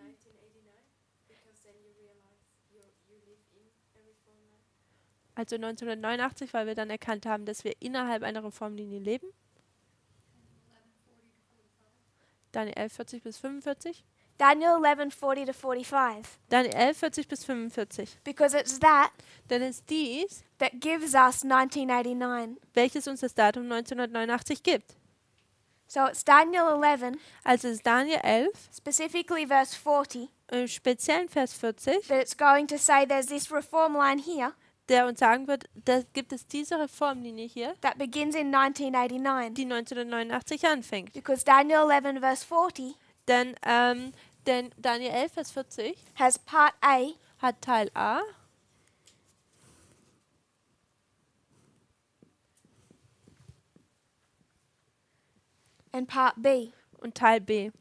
Also 1989, weil wir dann erkannt haben, dass wir innerhalb einer Reformlinie leben. Dann 1140 bis 45. Daniel 11:40 to 45. Daniel 11, 40 bis 45. Because it's that Denn es ist dies, that gives us 1989. welches uns das Datum 1989 gibt. So it's Daniel 11, Also es ist Daniel 11, specifically verse 40, im speziellen Vers 40, that it's going to say there's this reform line here der uns sagen wird, da gibt es diese Reformlinie hier, that begins in 1989. die 1989 anfängt. Because Daniel 11 verse 40 Denn Daniel 11, Vers 40 has part A hat Teil A and part B. und Teil B.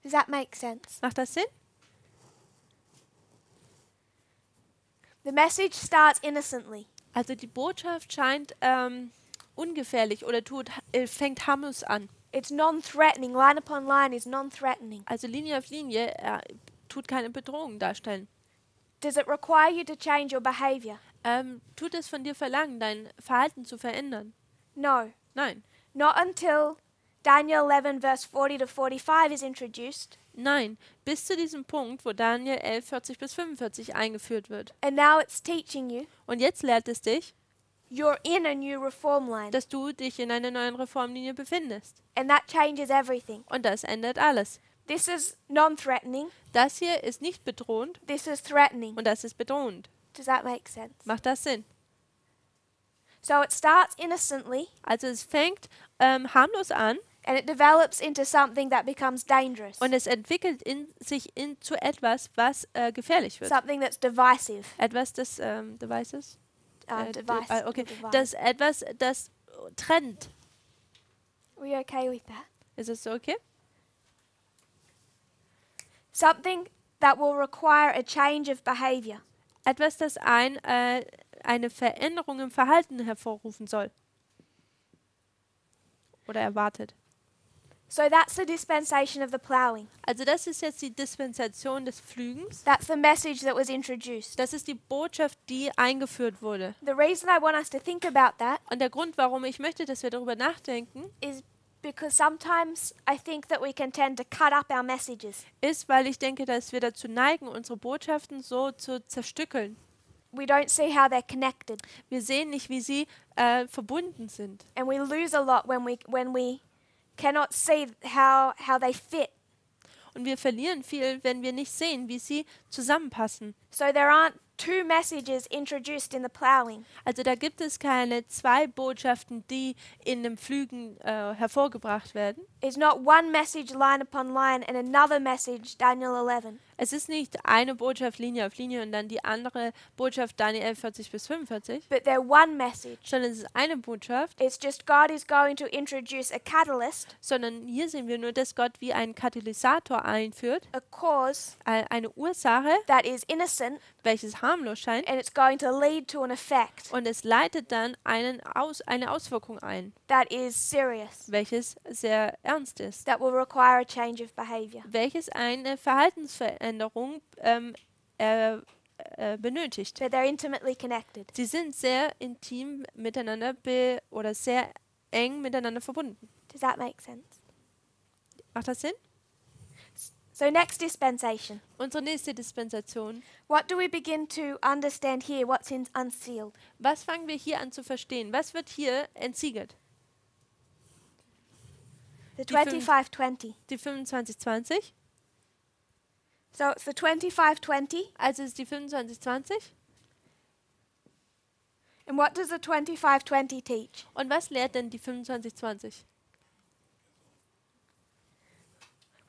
Does that make sense? Macht das Sinn? The message starts innocently. Also die Botschaft scheint ungefährlich oder fängt harmlos an. It's non-threatening. Line upon line is non-threatening. Also Linie auf Linie tut keine Bedrohung darstellen. Does it require you to change your behavior? Tut es von dir verlangen, dein Verhalten zu verändern? No. Nein. Not until Daniel 11 verse 40 to 45 is introduced. Nein, bis zu diesem Punkt, wo Daniel 11, 40 bis 45 eingeführt wird. And now it's teaching you Und jetzt lehrt es dich, you're in a new reform line. dass du dich in einer neuen Reformlinie befindest. And that changes everything. Und das ändert alles. This is non-threatening. Das hier ist nicht bedrohend This is threatening. und das ist bedrohend. Does that make sense? Macht das Sinn? So it starts innocently Also es fängt harmlos an and it develops into something that becomes dangerous. und es entwickelt sich zu etwas, was gefährlich wird. Something that's divisive. Etwas, das Devices? Okay. Divide. Das etwas, das trennt. Are we okay with that? Ist es so okay? Something that will require a change of behavior. Etwas, das eine Veränderung im Verhalten hervorrufen soll. Oder erwartet. So that's the dispensation of the plowing. Also das ist jetzt die Dispensation des Pflügens. That's the message that was introduced. Das ist die Botschaft, die eingeführt wurde. The reason I want us to think about that Und der Grund, warum ich möchte, dass wir darüber nachdenken, is because sometimes I think that we can tend to cut up our messages. ist, weil ich denke, dass wir dazu neigen, unsere Botschaften so zu zerstückeln. We don't see how they're connected. Wir sehen nicht, wie sie verbunden sind. And we lose a lot when we cannot see how they fit. Und wir verlieren viel, wenn wir nicht sehen, wie sie zusammenpassen. So there aren't two messages introduced in the plowing. Also da gibt es keine zwei Botschaften, die in dem Pflügen hervorgebracht werden. It's not one message line upon line and another message Daniel 11. Es ist nicht eine Botschaft Linie auf Linie und dann die andere Botschaft Daniel 11, 40 bis 45, But they're one message. sondern es ist eine Botschaft, It's just God is going to introduce a catalyst, sondern hier sehen wir nur, dass Gott wie einen Katalysator einführt, a cause eine Ursache, that is innocent, welches harmlos scheint, and it's going to lead to an effect und es leitet dann eine Auswirkung ein, that is serious, welches sehr ernst ist, that will require a change of behavior. welches eine Verhaltensveränderung benötigt. So they're intimately connected. Sie sind sehr intim miteinander oder sehr eng miteinander verbunden. Does that make sense? Macht das Sinn? So next dispensation. Unsere nächste Dispensation. What do we begin to understand here? What's unsealed? Was fangen wir hier an zu verstehen? Was wird hier entsiegelt? The Die fünf- 2520. Die 2520. So it's the 2520. Also ist die 2520. And what does the 2520 teach? Und was lehrt denn die 2520?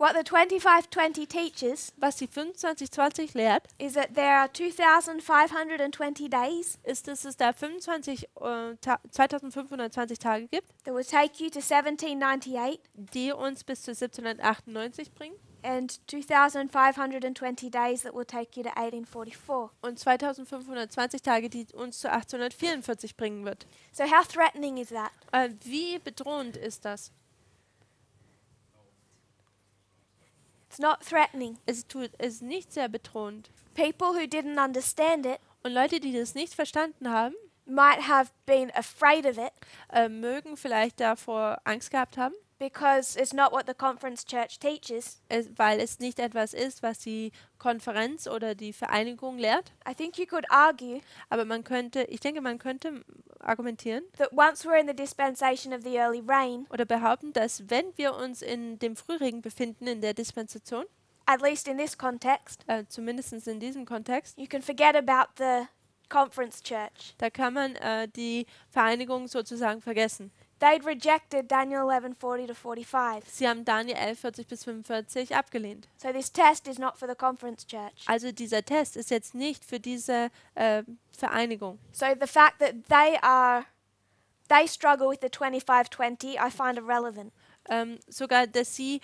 What the 2520 teaches Was die 2520 lehrt, is that there are 2,520 days ist, dass es da 2520 Tage gibt, that will take you to 1798 die uns bis zu 1798 bringen and 2,520 days that will take you to 1844. und 2520 Tage, die uns zu 1844 bringen wird. So how threatening is that? Wie bedrohend ist das? It's not threatening. Es ist nicht sehr bedrohend. People who didn't understand it Und Leute, die das nicht verstanden haben, might have been afraid of it, mögen vielleicht davor Angst gehabt haben, because it's not what the conference church teaches. Weil es nicht etwas ist, was die Konferenz oder die Vereinigung lehrt. I think you could argue Aber ich denke, man könnte argumentieren that once we're in the dispensation of the early rain, oder behaupten, dass wenn wir uns in dem Frühregen befinden, in der Dispensation, at least in this context, zumindest in diesem Kontext, you can forget about the conference church. da kann man die Vereinigung sozusagen vergessen. They'd rejected Daniel 11:40 to 45. Sie haben Daniel 11:40 bis 45 abgelehnt. So this test is not for the conference church. Also dieser Test ist jetzt nicht für diese Vereinigung. So the fact that they struggle with the 25-20, I find irrelevant. Sogar, dass sie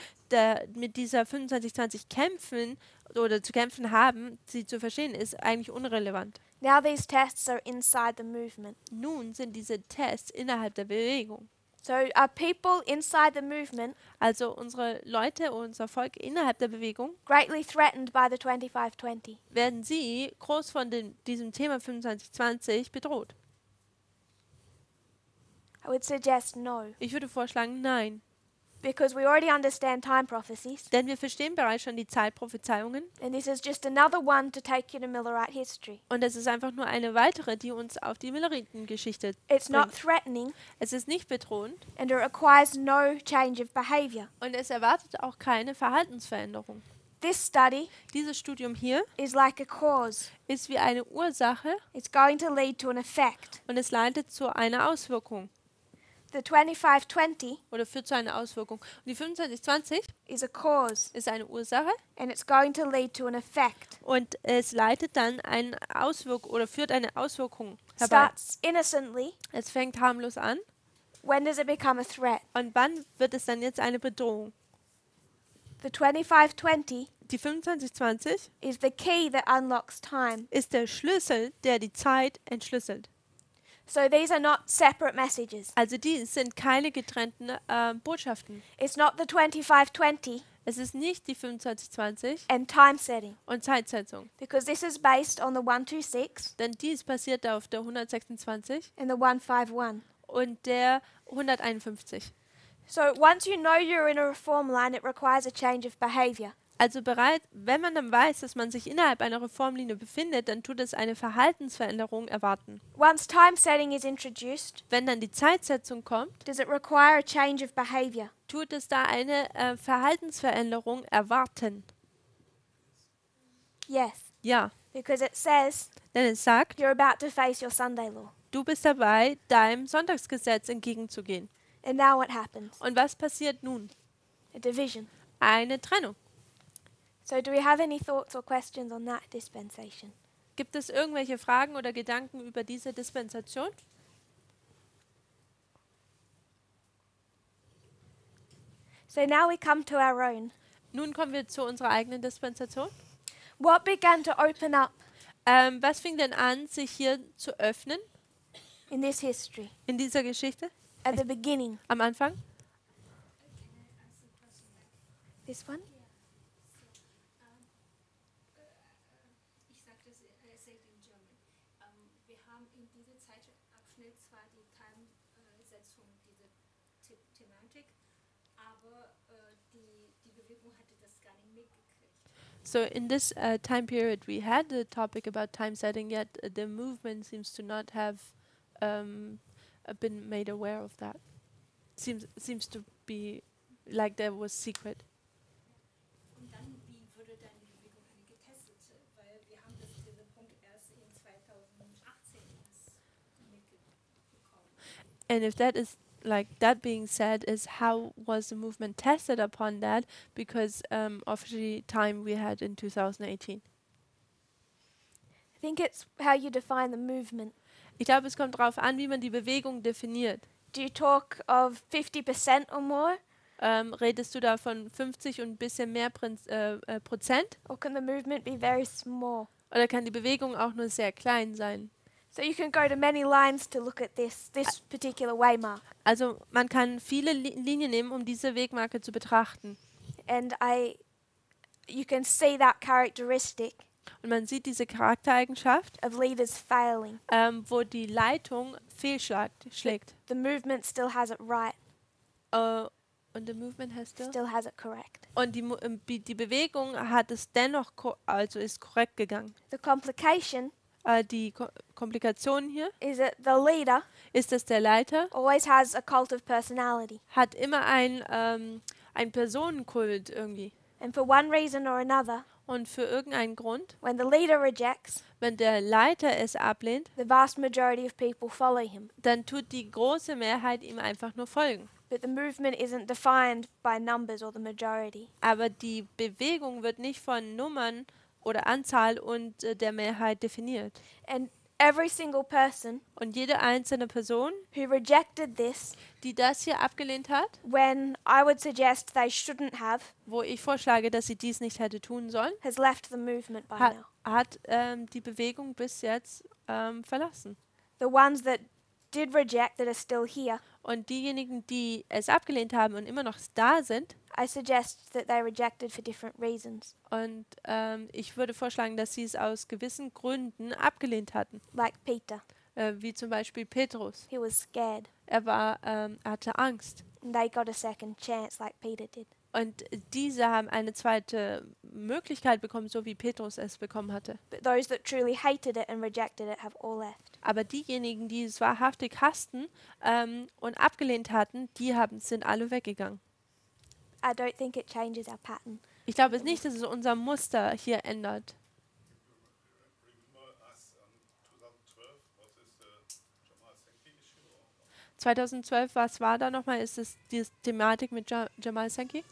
mit dieser 25-20 kämpfen oder zu kämpfen haben, sie zu verstehen, ist eigentlich unrelevant. Now these tests are inside the movement. Nun sind diese Tests innerhalb der Bewegung. So are people inside the movement Also unsere Leute, unser Volk innerhalb der Bewegung, greatly threatened by the 25-20? werden sie groß von diesem Thema 25-20 bedroht? I would suggest no, Ich würde vorschlagen, nein. because we already understand time prophecies, Denn wir verstehen bereits schon die Zeitprophezeiungen and this is just another one to take you to Millerite history. und es ist einfach nur eine weitere, die uns auf die Milleritengeschichte It's not bringt. threatening, Es ist nicht bedrohend and it requires no change of behavior. und es erwartet auch keine Verhaltensveränderung. This study Dieses Studium hier is like a cause. ist wie eine Ursache It's going to lead to an effect. und es leitet zu einer Auswirkung The 25-20 oder führt zu einer Auswirkung. Und die 25-20 is a cause, ist eine Ursache and it's going to lead to an effect. und es leitet dann eine Auswirkung oder führt eine Auswirkung herbei. Starts innocently. Es fängt harmlos an When does it become a threat? und wann wird es dann jetzt eine Bedrohung? The 25-20 Die 25-20 is the key that unlocks time. ist der Schlüssel, der die Zeit entschlüsselt. So these are not separate messages. Also die sind keine getrennten Botschaften. It's not the 25-20 Es ist nicht die 25-20 and time setting, und Zeitsetzung, because this is based on the 126 denn dies basiert auf der 126 and the 151. und der 151. So once you know you're in a reform line, it requires a change of behavior. Also wenn man dann weiß, dass man sich innerhalb einer Reformlinie befindet, dann tut es eine Verhaltensveränderung erwarten. Once time setting is introduced, Wenn dann die Zeitsetzung kommt, does it require a change of behavior? tut es da eine Verhaltensveränderung erwarten. Yes, Ja, because it says denn es sagt, you're about to face your Sunday law. du bist dabei, deinem Sonntagsgesetz entgegenzugehen. And now what happens? Und was passiert nun? A division. Eine Trennung. So do we have any thoughts or questions on that dispensation? Gibt es irgendwelche Fragen oder Gedanken über diese Dispensation? So now we come to our own. Nun kommen wir zu unserer eigenen Dispensation. What began to open up Was fing denn an, sich hier zu öffnen in this history in dieser Geschichte? at the beginning? Am Anfang? This one? Ich sage das sehr in German. Wir haben in diesem Zeitabschnitt zwar die Timesetzung, diese Thematik, aber die Bewegung hatte das gar nicht mitgekriegt. So in this time period we had the topic about time setting, yet the movement seems to not have been made aware of that. Seems to be like there was secret. Und dann, wie würde dann die Bewegung getestet? Weil wir haben diesen Punkt erst in 2018 mitbekommen. And if that is like that being said, is how was the movement tested upon that? Because of the time we had in 2018. I think it's how you define the movement. Ich glaube, es kommt darauf an, wie man die Bewegung definiert. Do you talk of 50% or more? Redest du da von 50 und ein bisschen mehr Prozent? Or can the movement be very small? Oder kann die Bewegung auch nur sehr klein sein? So you can go to many lines to look at this particular waymark. Also man kann viele Linien nehmen, um diese Wegmarke zu betrachten. And you can see that characteristic Und man sieht diese Charaktereigenschaft, of leaders failing. wo die Leitung fehlschlägt. The movement still has it right. Und the movement has still. still has it correct. Und die Bewegung hat es dennoch, also ist korrekt gegangen. The complication Die Komplikation hier is that the leader ist, dass der Leiter always has a cult of personality. hat immer ein Personenkult irgendwie. And for one reason or another, Und für irgendeinen Grund, when the leader rejects, wenn der Leiter es ablehnt, the vast majority of people follow him. dann tut die große Mehrheit ihm einfach nur folgen. But the movement isn't defined by numbers or the majority. Aber die Bewegung wird nicht von Nummern oder Anzahl und der Mehrheit definiert. And every single person Und jede einzelne Person, who rejected this, die das hier abgelehnt hat, when I would suggest they shouldn't have, wo ich vorschlage, dass sie dies nicht hätte tun sollen, has left the movement by hat, now. hat die Bewegung bis jetzt verlassen. The ones that did reject that are still here, Und diejenigen, die es abgelehnt haben und immer noch da sind, I suggest that they rejected for different reasons. und ich würde vorschlagen, dass sie es aus gewissen Gründen abgelehnt hatten. Like Peter, Wie zum Beispiel Petrus. he was scared, Er hatte Angst. and they got a second chance like Peter did. Und diese haben eine zweite Möglichkeit bekommen, so wie Petrus es bekommen hatte. But those that truly hated it and rejected it have all left. Aber diejenigen, die es wahrhaftig hassten und abgelehnt hatten, sind alle weggegangen. I don't think it changes our pattern. Ich glaube nicht, dass es unser Muster hier ändert. Remember us 2012, was is the Jamal Sankey issue? 2012, was war da nochmal? Ist es die Thematik mit Jamal Sankey?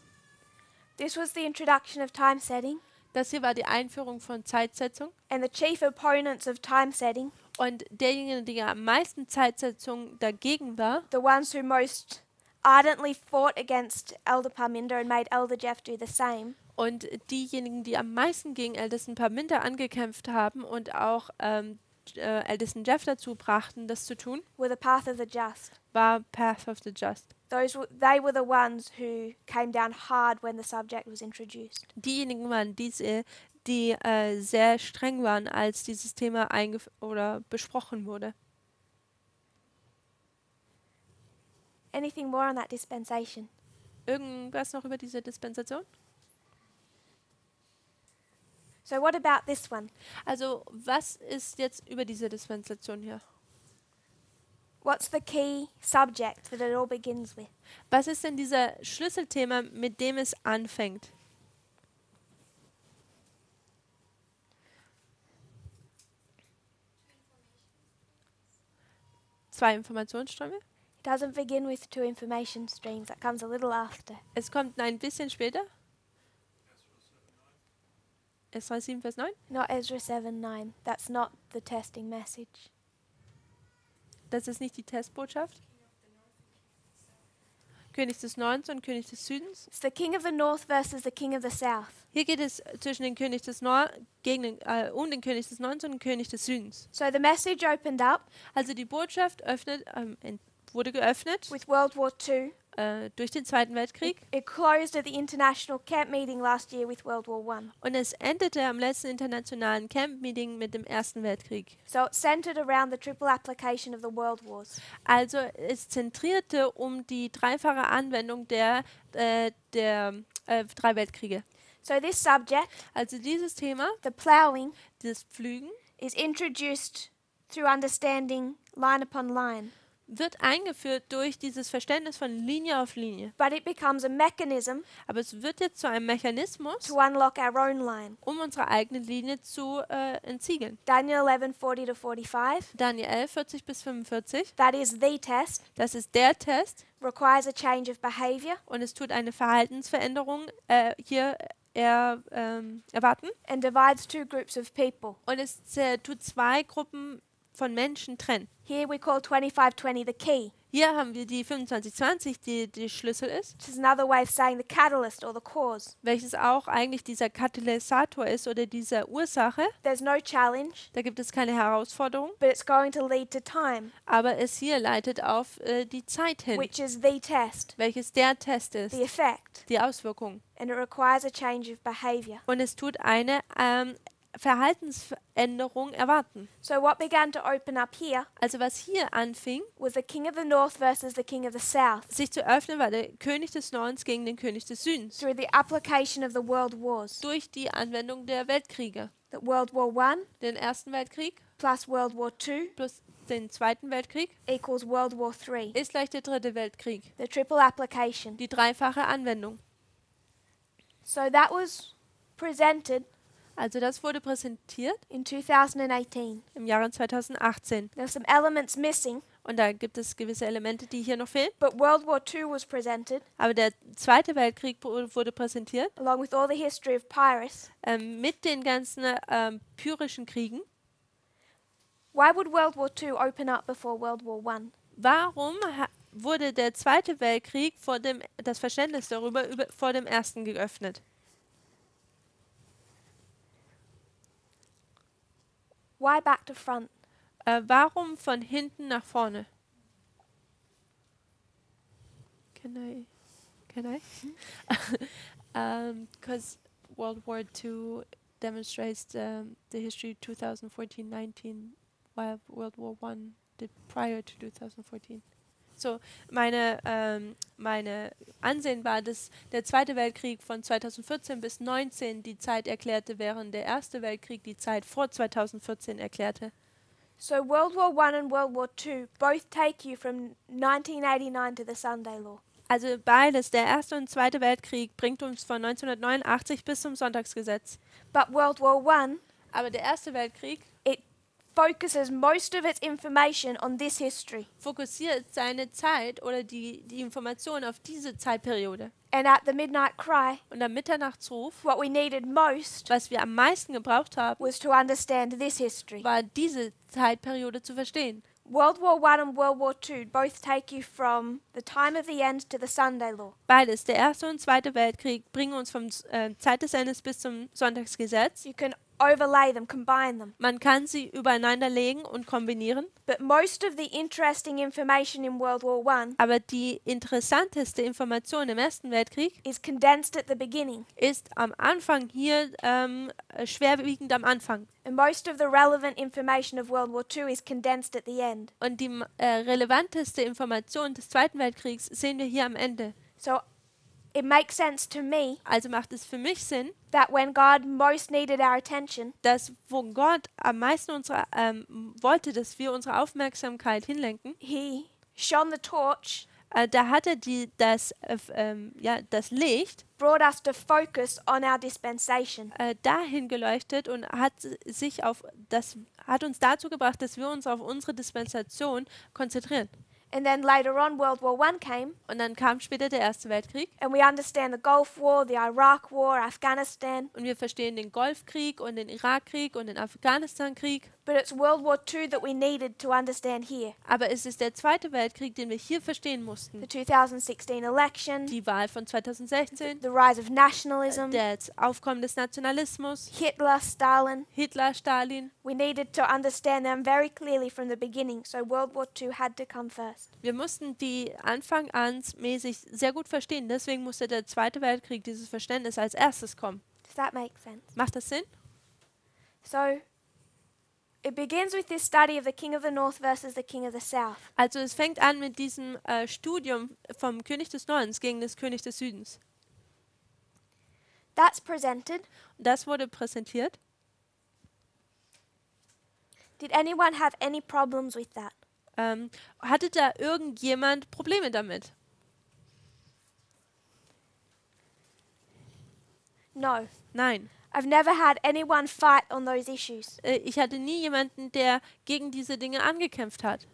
This was the introduction of time setting, Das hier war die Einführung von Zeitsetzung. and the chief opponents of time setting, Und derjenige, der am meisten Zeitsetzung dagegen war, the ones who most ardently fought against Elder Parminder and made Elder Jeff do the same, und diejenigen, die am meisten gegen Ältesten Parminder angekämpft haben und auch Ältesten Jeff dazu brachten, das zu tun, were the path of the just. war Path of the Just. They were the ones who came down hard when the subject was introduced. Diejenigen waren diese, die sehr streng waren, als dieses Thema besprochen wurde. Anything more on that dispensation? Irgendwas noch über diese Dispensation? So what about this one? Also, was ist jetzt über diese Dispensation hier? What's the key subject that it all begins with? Was ist denn dieser Schlüsselthema, mit dem es anfängt? Zwei Informationsströme. It doesn't begin with two information streams. That comes a little after. Es kommt ein bisschen später. Esra 7, Vers 9. Not Ezra 7:9. That's not the testing message. Das ist nicht die Testbotschaft. König des Nordens und König des Südens. It's the king of the north versus the king of the south. Hier geht es zwischen den König des um den König des Nordens und den König des Südens. So the message opened up Also die Botschaft wurde geöffnet with World War II. durch den Zweiten Weltkrieg It closed at the international camp meeting last year with World War I. und es endete am letzten internationalen Camp-Meeting mit dem Ersten Weltkrieg. So it centered around the triple application of the world wars. Also es zentrierte um die dreifache Anwendung der drei Weltkriege. So this subject, Also dieses Thema, the ploughing, das Pflügen, is introduced through understanding line upon line. wird eingeführt durch dieses Verständnis von Linie auf Linie. But it becomes a mechanism Aber es wird jetzt zu einem Mechanismus, to unlock our own line. um unsere eigene Linie zu entsiegeln. Daniel 11:40 to 45. Daniel 11, 40 bis 45, That is the test. das ist der Test Requires a change of behavior und es tut eine Verhaltensveränderung hier erwarten. and divides two groups of people. Und es tut zwei Gruppen von Menschen trennen. Here we call 2520 the key, Hier haben wir die 2520, die Schlüssel ist, which is another way of saying the catalyst or the cause. welches auch eigentlich dieser Katalysator ist oder diese Ursache. There's no challenge, Da gibt es keine Herausforderung, but it's going to lead to time, aber es hier leitet auf die Zeit hin, which is the test, welches der Test ist, the effect, die Auswirkung. and it requires a change of behavior. Und es tut eine Verhaltensänderung erwarten. So what began to open up here Also was hier anfing, was the king of the north versus the king of the south sich zu öffnen, war der König des Nordens gegen den König des Südens. through the application of the world wars. Durch die Anwendung der Weltkriege. That World War I Den Ersten Weltkrieg plus World War II plus den Zweiten Weltkrieg equals World War III. ist gleich der Dritte Weltkrieg. The triple application. Die dreifache Anwendung. So that was presented Also das wurde präsentiert in 2018. im Jahre 2018. There are some elements missing, Und da gibt es gewisse Elemente, die hier noch fehlen. but World War II was presented Aber der Zweite Weltkrieg wurde präsentiert along with all the history of Pyrrhus. mit den ganzen pyrrhischen Kriegen. Why would World War II open up before World War I? Warum wurde der Zweite Weltkrieg das Verständnis darüber vor dem Ersten geöffnet? Why back to front? Warum von hinten nach vorne? Can I? 'Cause World War II demonstrates the history 2014-19, while World War I did prior to 2014. So, meine Ansehen war, dass der Zweite Weltkrieg von 2014 bis 2019 die Zeit erklärte, während der Erste Weltkrieg die Zeit vor 2014 erklärte. So World War I and World War II both take you from 1989 to the Sunday Law. Also beides, der Erste und Zweite Weltkrieg, bringt uns von 1989 bis zum Sonntagsgesetz. But World War I, Aber der Erste Weltkrieg it focuses most of its information on this history. fokussiert seine Zeit oder die Information auf diese Zeitperiode. And at the midnight cry, Und am Mitternachtsruf, what we needed most was wir am meisten gebraucht haben, was to understand this history. war diese Zeitperiode zu verstehen. World War I and World War II both take you from the time of the end to the Sunday Law. Beides, der Erste und Zweite Weltkrieg, bringen uns vom Zeit des Endes bis zum Sonntagsgesetz. You can overlay them, combine them. Man kann sie übereinander legen und kombinieren, But most of the interesting information in World War I aber die interessanteste Information im Ersten Weltkrieg is condensed at the beginning. ist am Anfang hier schwerwiegend am Anfang. And most of the relevant information of World War II is condensed at the end. Und die relevanteste Information des Zweiten Weltkriegs sehen wir hier am Ende. So it makes sense to me Also macht es für mich Sinn, that when God most needed our attention, dass wo Gott am meisten wollte, dass wir unsere Aufmerksamkeit hinlenken, He shone the torch, da hat er das Licht brought us to focus on our dispensation. dahin geleuchtet und hat uns dazu gebracht, dass wir uns auf unsere Dispensation konzentrieren. And then later on, World War I came, Und dann kam später der Erste Weltkrieg and we understand the Gulf War, the Iraq War, Afghanistan. und wir verstehen den Golfkrieg und den Irakkrieg und den Afghanistankrieg. But it's World War II that we needed to understand here. Aber es ist der Zweite Weltkrieg, den wir hier verstehen mussten. The 2016 election, Die Wahl von 2016, the rise of nationalism, das Aufkommen des Nationalismus, Hitler, Stalin. Hitler, Stalin. We needed to understand them very clearly from the beginning, so World War II had to come first. Wir mussten die Anfang an mäßig sehr gut verstehen. Deswegen musste der Zweite Weltkrieg, dieses Verständnis, als erstes kommen. Does that make sense? Macht das Sinn? So it begins with this study of the king of the north versus the king of the south. Also es fängt an mit diesem Studium vom König des Nordens gegen das König des Südens. That's presented. Und das wurde präsentiert. Did anyone have any problems with that? Hatte da irgendjemand Probleme damit? No. Nein. I've never had anyone fight on those issues. Ich hatte nie jemanden, der gegen diese Dinge angekämpft hat.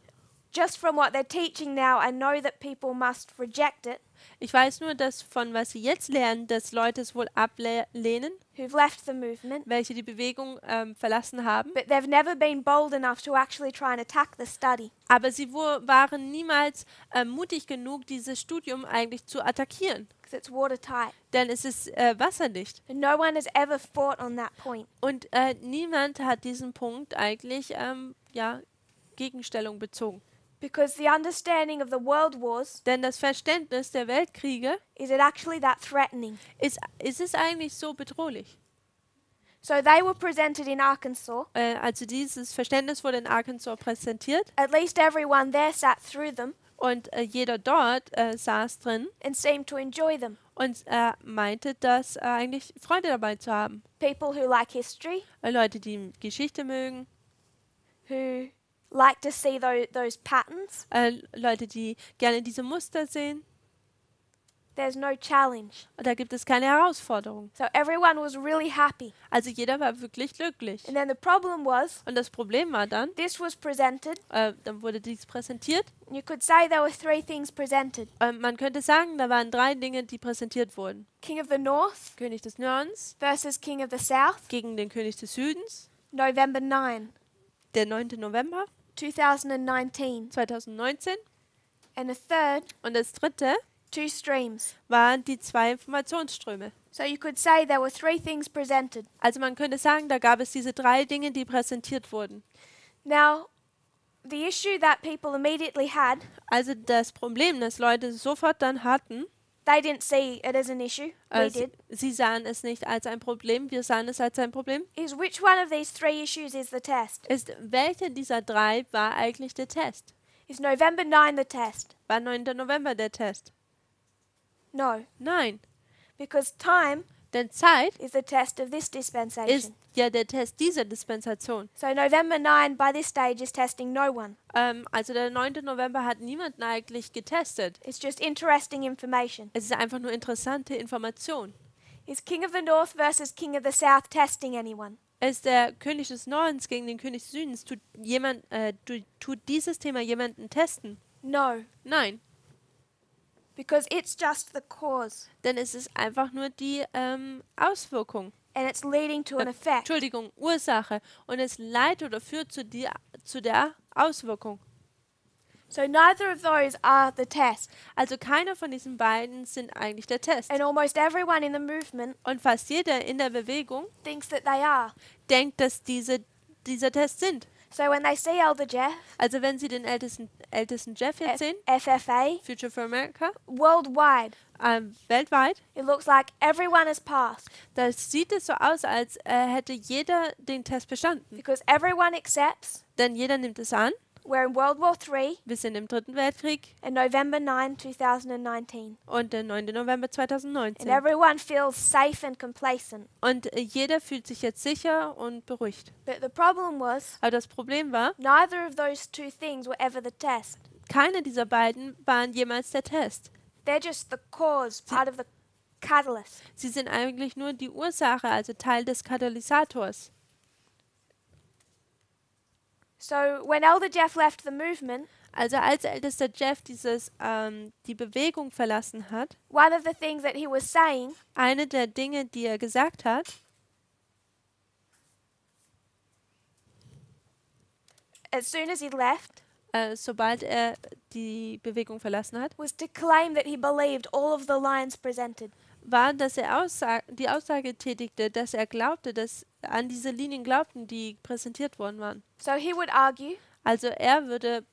Just from what they're teaching now, I know that people must reject it, Ich weiß nur, dass von was sie jetzt lernen, dass Leute es wohl ablehnen, who've left the movement, welche die Bewegung verlassen haben. but they've never been bold enough to actually try and attack the study. Aber sie waren niemals mutig genug, dieses Studium eigentlich zu attackieren. Because it's watertight. Denn es ist wasserdicht. And no one has ever fought on that point. Und niemand hat diesen Punkt eigentlich Gegenstellung bezogen. Because the understanding of the world wars, Denn das Verständnis der Weltkriege is it actually that threatening? ist es eigentlich so bedrohlich. So they were presented in Arkansas. Also dieses Verständnis wurde in Arkansas präsentiert At least everyone there sat through them und jeder dort saß drin and seemed to enjoy them. und meinte, dass eigentlich Freude dabei zu haben. People who like history, Leute, die Geschichte mögen, who like to see those patterns. Leute, die gerne diese Muster sehen. There's no challenge. Und da gibt es keine Herausforderung. So everyone was really happy. Also jeder war wirklich glücklich. And then the problem was, Und das Problem war dann, this was presented. dann wurde dies präsentiert. You could say there were 3 things presented. Man könnte sagen, da waren 3 Dinge, die präsentiert wurden. King of the North König des Nordens versus King of the South, gegen den König des Südens, November 9, der 9. November 2019. 2019. And the third, Und das dritte 2 streams. waren die 2 Informationsströme. So you could say there were 3 things presented. Also man könnte sagen, da gab es diese 3 Dinge, die präsentiert wurden. Now, the issue that people immediately had, Also das Problem, das Leute sofort dann hatten, they didn't see it as an issue. We did. sie sahen es nicht als ein Problem, wir sahen es als ein Problem, Is which one of these 3 issues is the test? ist, welche dieser 3 war eigentlich der Test? Is November 9 the test? War 9. November der Test? No, Nein, because time denn Zeit is the test of this ist dispensation. ja der Test dieser Dispensation. So November 9 by this stage is testing no one. Also der 9. November hat niemanden eigentlich getestet. It's just interesting information. Es ist einfach nur interessante Information. Is King of the North versus King of the South testing anyone? Ist der König des Nordens gegen den König des Südens, tut dieses Thema jemanden testen? No, Nein, because it's just the cause denn es ist einfach nur die Auswirkung. and it's leading to an effect. Entschuldigung, Ursache. Und es leitet oder führt zu der Auswirkung. So neither of those are the test. Also keiner von diesen beiden sind eigentlich der Test. And almost everyone in the movement Und fast jeder in der Bewegung thinks that they are. denkt, dass dieser Test sind. So when they see Elder Jeff, Also wenn Sie den ältesten Jeff jetzt sehen, FFA, Future for America, worldwide, weltweit, it looks like everyone has passed da sieht es so aus, als hätte jeder den Test bestanden. because everyone accepts Denn jeder nimmt es an. we're in World War III Wir sind im 3. Weltkrieg and November 9, 2019. und der 9. November And 2019. everyone feels safe and complacent. Und jeder fühlt sich jetzt sicher und beruhigt. But the problem was, Aber das Problem war, neither of those 2 things were ever the test. keiner dieser beiden waren jemals der Test. They're just the cause, part of the catalyst. Sie sind eigentlich nur die Ursache, also Teil des Katalysators. So when Elder Jeff left the movement, Also als ältester Jeff die Bewegung verlassen hat, one of the things that he was saying eine der Dinge, die er gesagt hat, as soon as he left sobald er die Bewegung verlassen hat, was to claim that he believed all of the lines presented. war, dass er die Aussage tätigte, dass er glaubte, dass an diese Linien glaubten, die präsentiert worden waren. So he would argue Also er würde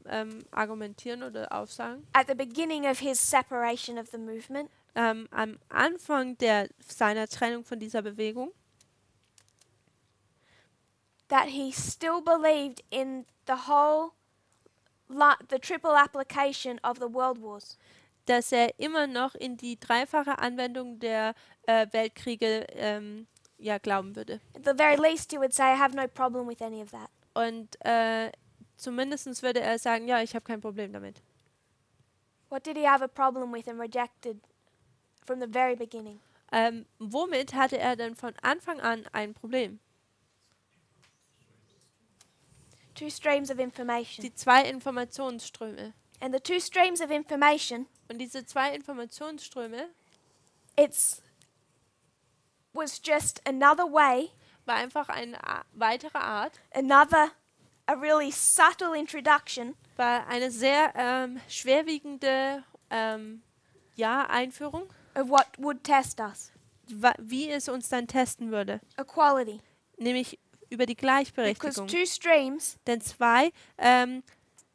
argumentieren oder aufsagen, at the beginning of his separation of the movement am Anfang seiner Trennung von dieser Bewegung, that he still believed in the triple application of the world wars. dass er immer noch in die dreifache Anwendung der Weltkriege glauben würde. At the very least, he would say, I have no problem with any of that. Und zumindest würde er sagen, ja, ich habe kein Problem damit. What did he have a problem with and rejected from the very beginning? Womit hatte er denn von Anfang an ein Problem? 2 streams of information. Die 2 Informationsströme. And the 2 streams of information, Und diese 2 Informationsströme was just another way, war einfach eine weitere Art, a really subtle introduction war eine sehr schwerwiegende Einführung, of what would test us. wie es uns dann testen würde. Equality. Nämlich über die Because Gleichberechtigung. 2 streams Denn 2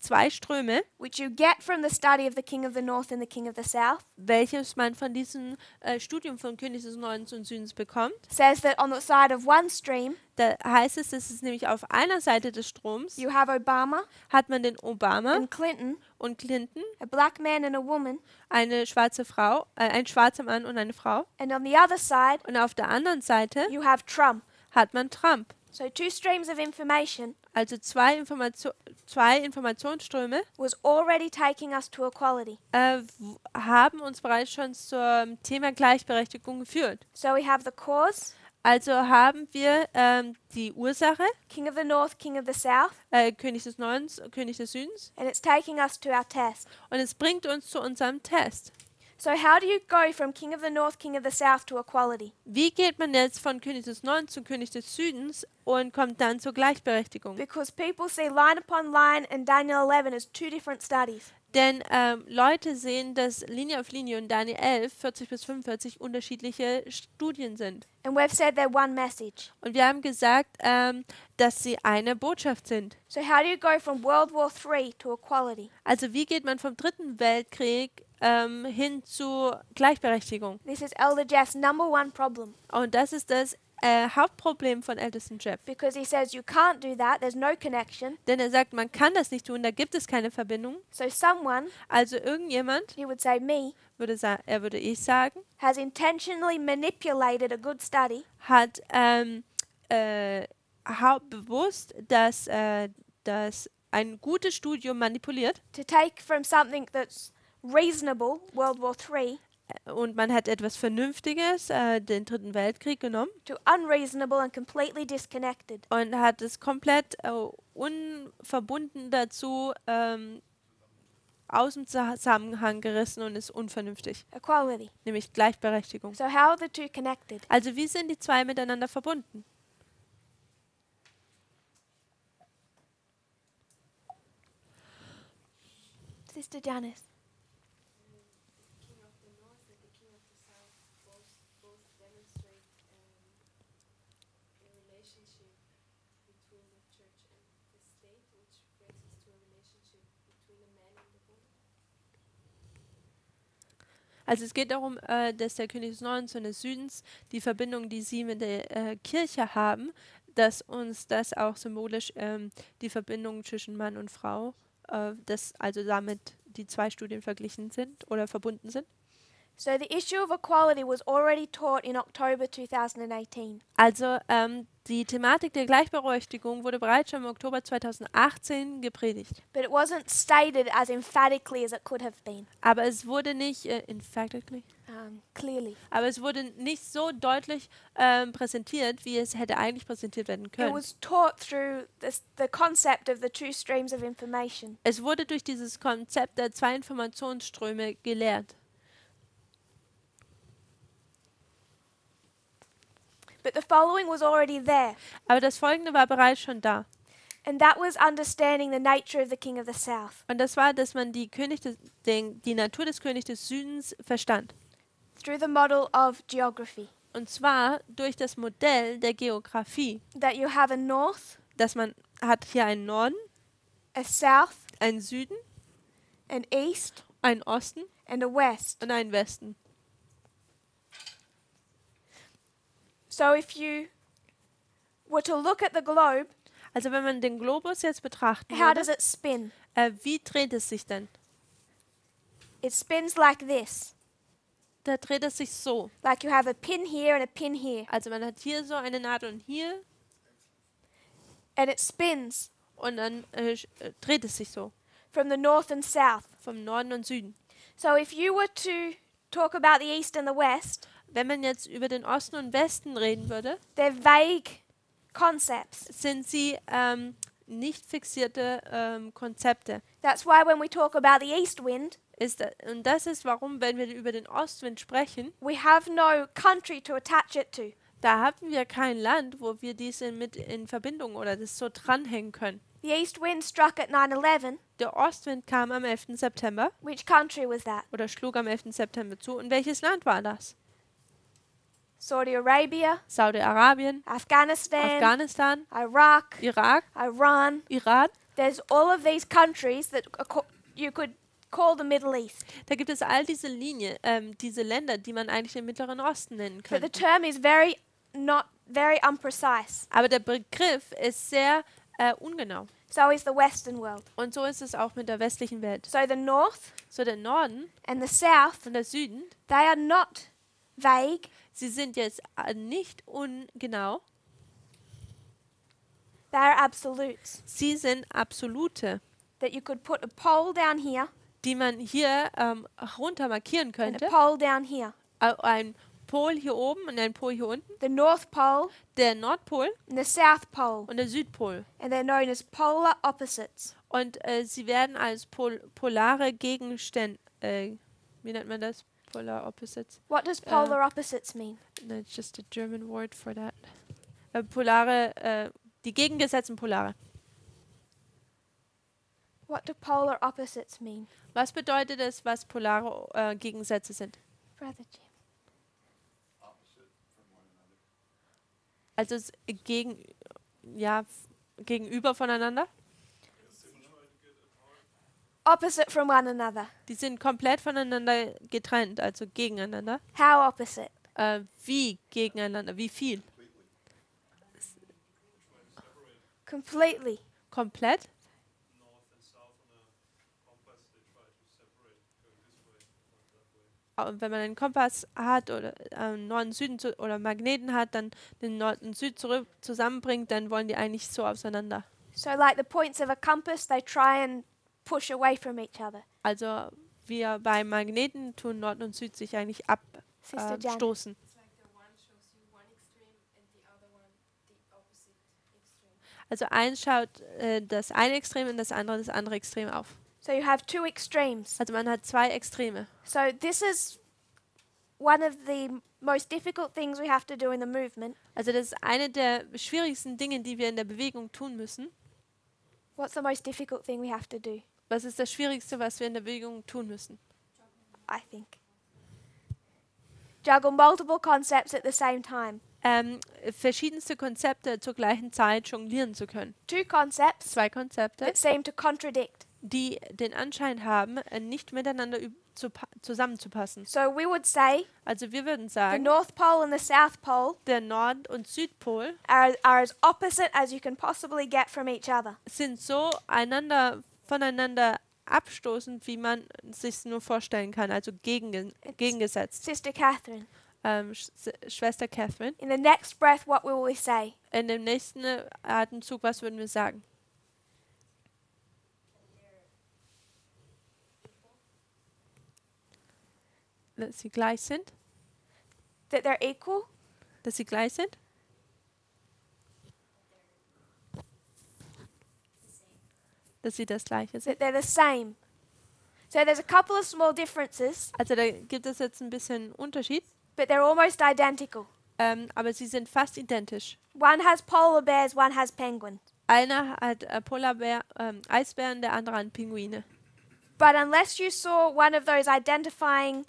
zwei Ströme, which you get from the study of the king of the north and the king of the south, welches man von diesem Studium von König des Nordens und Südens bekommt. says that on the side of one stream, Da heißt es, dass es nämlich auf einer Seite des Stroms you have Obama hat man den Obama and Clinton, und Clinton, a black man and a woman, eine schwarze Frau, ein schwarzer Mann und eine Frau. and on the other side, Und auf der anderen Seite you have Trump. hat man Trump. So two streams of information Also zwei Informationsströme was already taking us to equality. haben uns bereits schon zum Thema Gleichberechtigung geführt. So we have the cause, Also haben wir die Ursache, king of the north, king of the south, König des Nordens, König des Südens, and it's taking us to our test. und es bringt uns zu unserem Test. So how do you go from king of the north, king of the south to equality? Wie geht man jetzt von König des Nordens zu König des Südens und kommt dann zur Gleichberechtigung? Because people see line upon line and Daniel 11 as two different studies. Denn Leute sehen, dass Linie auf Linie und Daniel 11, 40 bis 45 unterschiedliche Studien sind. And we've said they're one message. Und wir haben gesagt, dass sie eine Botschaft sind. So how do you go from World War III to equality? Also wie geht man vom Dritten Weltkrieg hin zu Gleichberechtigung? This is Elder Jeff's number one problem. Und das ist das Hauptproblem von Ältesten Jeff. Because he says you can't do that, there's no connection. Denn er sagt, man kann das nicht tun, da gibt es keine Verbindung. So someone, Also irgendjemand, he would say me, würde ich sagen, has intentionally manipulated a good study hat bewusst das ein gutes Studium manipuliert to take from something that's reasonable, World War III, und man hat etwas Vernünftiges, den Dritten Weltkrieg genommen to unreasonable and completely disconnected. und hat es komplett unverbunden dazu aus dem Zusammenhang gerissen und ist unvernünftig, Equality. nämlich Gleichberechtigung. So how are the two connected? Also wie sind die zwei miteinander verbunden? Sister Janice. King of the North and the King of the South both demonstrate a relationship between the church and the state, which brings us to a relationship between a man and a woman. Also es geht darum, dass der König des Nordens und des Südens, die Verbindung, die sie mit der Kirche haben, dass uns das auch symbolisch die Verbindung zwischen Mann und Frau, dass also damit die zwei Studien verglichen sind oder verbunden sind. So the issue of equality was already taught in October 2018. Also die Thematik der Gleichberechtigung wurde bereits schon im Oktober 2018 gepredigt. But it wasn't stated as emphatically as it could have been. Aber es wurde nicht Clearly. aber es wurde nicht so deutlich präsentiert, wie es hätte eigentlich präsentiert werden It können. was taught through the concept of the two streams of information. Es wurde durch dieses Konzept der zwei Informationsströme gelehrt. But the following was already there, Aber das Folgende war bereits schon da. and that was understanding the nature of the king of the south Und das war, dass man die Natur des Königs des Südens verstand. through the model of geography. Und zwar durch das Modell der Geografie, That you have a north, dass man hat hier einen Norden, a south, einen Süden, an east, einen Osten and a west. und einen Westen. So if you were to look at the globe, Also wenn man den Globus jetzt betrachten how does würde, it spin? wie dreht es sich denn? It spins like this. Da dreht es sich so. Like you have a pin here and a pin here. Also man hat hier so eine Nadel und hier And it spins und dann dreht es sich so from the north and south. vom Norden und Süden. So if you were to talk about the east and the west, Wenn man jetzt über den Osten und Westen reden würde, they're vague concepts. sind sie nicht fixierte Konzepte. That's why when we talk about the east wind, Und das ist warum, wenn wir über den Ostwind sprechen, we have no country to attach it to. da haben wir kein Land, wo wir diese mit in Verbindung oder das so dranhängen können. The east wind struck at 9/11. Der Ostwind kam am 11. September Which country was that? oder schlug am 11. September zu. Und welches Land war das? Saudi Arabia, Saudi-Arabien, Afghanistan, Afghanistan, Iraq, Irak, Iran. Iran. there's all of these countries that you could call the Middle East. Da gibt es all diese Linien, diese Länder, die man eigentlich den Mittleren Osten nennen But the könnte. term is not very imprecise. Aber der Begriff ist sehr ungenau. So is the Western world. Und so ist es auch mit der westlichen Welt. So the North So der Norden and the South, und der Süden, they are not vague. sie sind jetzt nicht ungenau, They are absolutes. sie sind absolute, That you could put a pole down here die man hier runter markieren and könnte. a pole down here. Ein Pol hier oben und ein Pol hier unten, The North Pole der Nordpol and the South Pole. und der Südpol. And they're known as polar opposites. Und sie werden als polare Gegenstände, wie nennt man das? Polar opposites? What does polar opposites mean? No, it's just a German word for that. Polare, die gegengesetzten Polare. What do polar opposites mean? Was bedeutet es, was polare Gegensätze sind? Brother Jim. Also gegenüber voneinander. Opposite from one another. Die sind komplett voneinander getrennt, also gegeneinander. How opposite? Wie gegeneinander? Wie viel? Completely. Komplett? North and south on a compass, they try to separate, go this way, not that way. Und wenn man einen Kompass hat oder Norden, Süden oder Magneten hat, dann den Nord und Süd zusammenbringt, dann wollen die eigentlich so auseinander. So like the points of a compass, they try and push away from each other. Also wir bei Magneten tun Nord und Süd sich eigentlich Sister Jan. abstoßen. It's like the one shows you one extreme and the other one the opposite extreme. Also eins schaut das eine Extrem und das andere Extrem auf. So you have two extremes. Also man hat zwei Extreme. So this is one of the most difficult things we have to do in the movement. Also das ist eine der schwierigsten Dinge, die wir in der Bewegung tun müssen. What's the most difficult thing we have to do? Was ist das Schwierigste, was wir in der Bewegung tun müssen? I think. Juggle multiple concepts at the same time. Verschiedenste Konzepte zur gleichen Zeit jonglieren zu können. Two concepts Zwei Konzepte, that seem to contradict. die den Anschein haben, nicht miteinander zusammenzupassen. So we would say Also wir würden the sagen, North Pole and the South Pole der Nord- und Südpol are as opposite as you can possibly get from each other. sind so voneinander abstoßend, wie man sich nur vorstellen kann, also gegengesetzt. Sister Catherine, Schwester Catherine, in the next breath, what will we say? in dem nächsten Atemzug, was würden wir sagen? Dass sie gleich sind? That they're equal? Dass sie gleich sind? Dass sie das Gleiche sind? That they're the same? So there's a couple of small differences, Also da gibt es jetzt ein bisschen Unterschied, but they're almost identical. aber sie sind fast identisch. One has polar bears, one has penguins. Einer hat Eisbären, der andere hat Pinguine. But unless you saw one of those identifying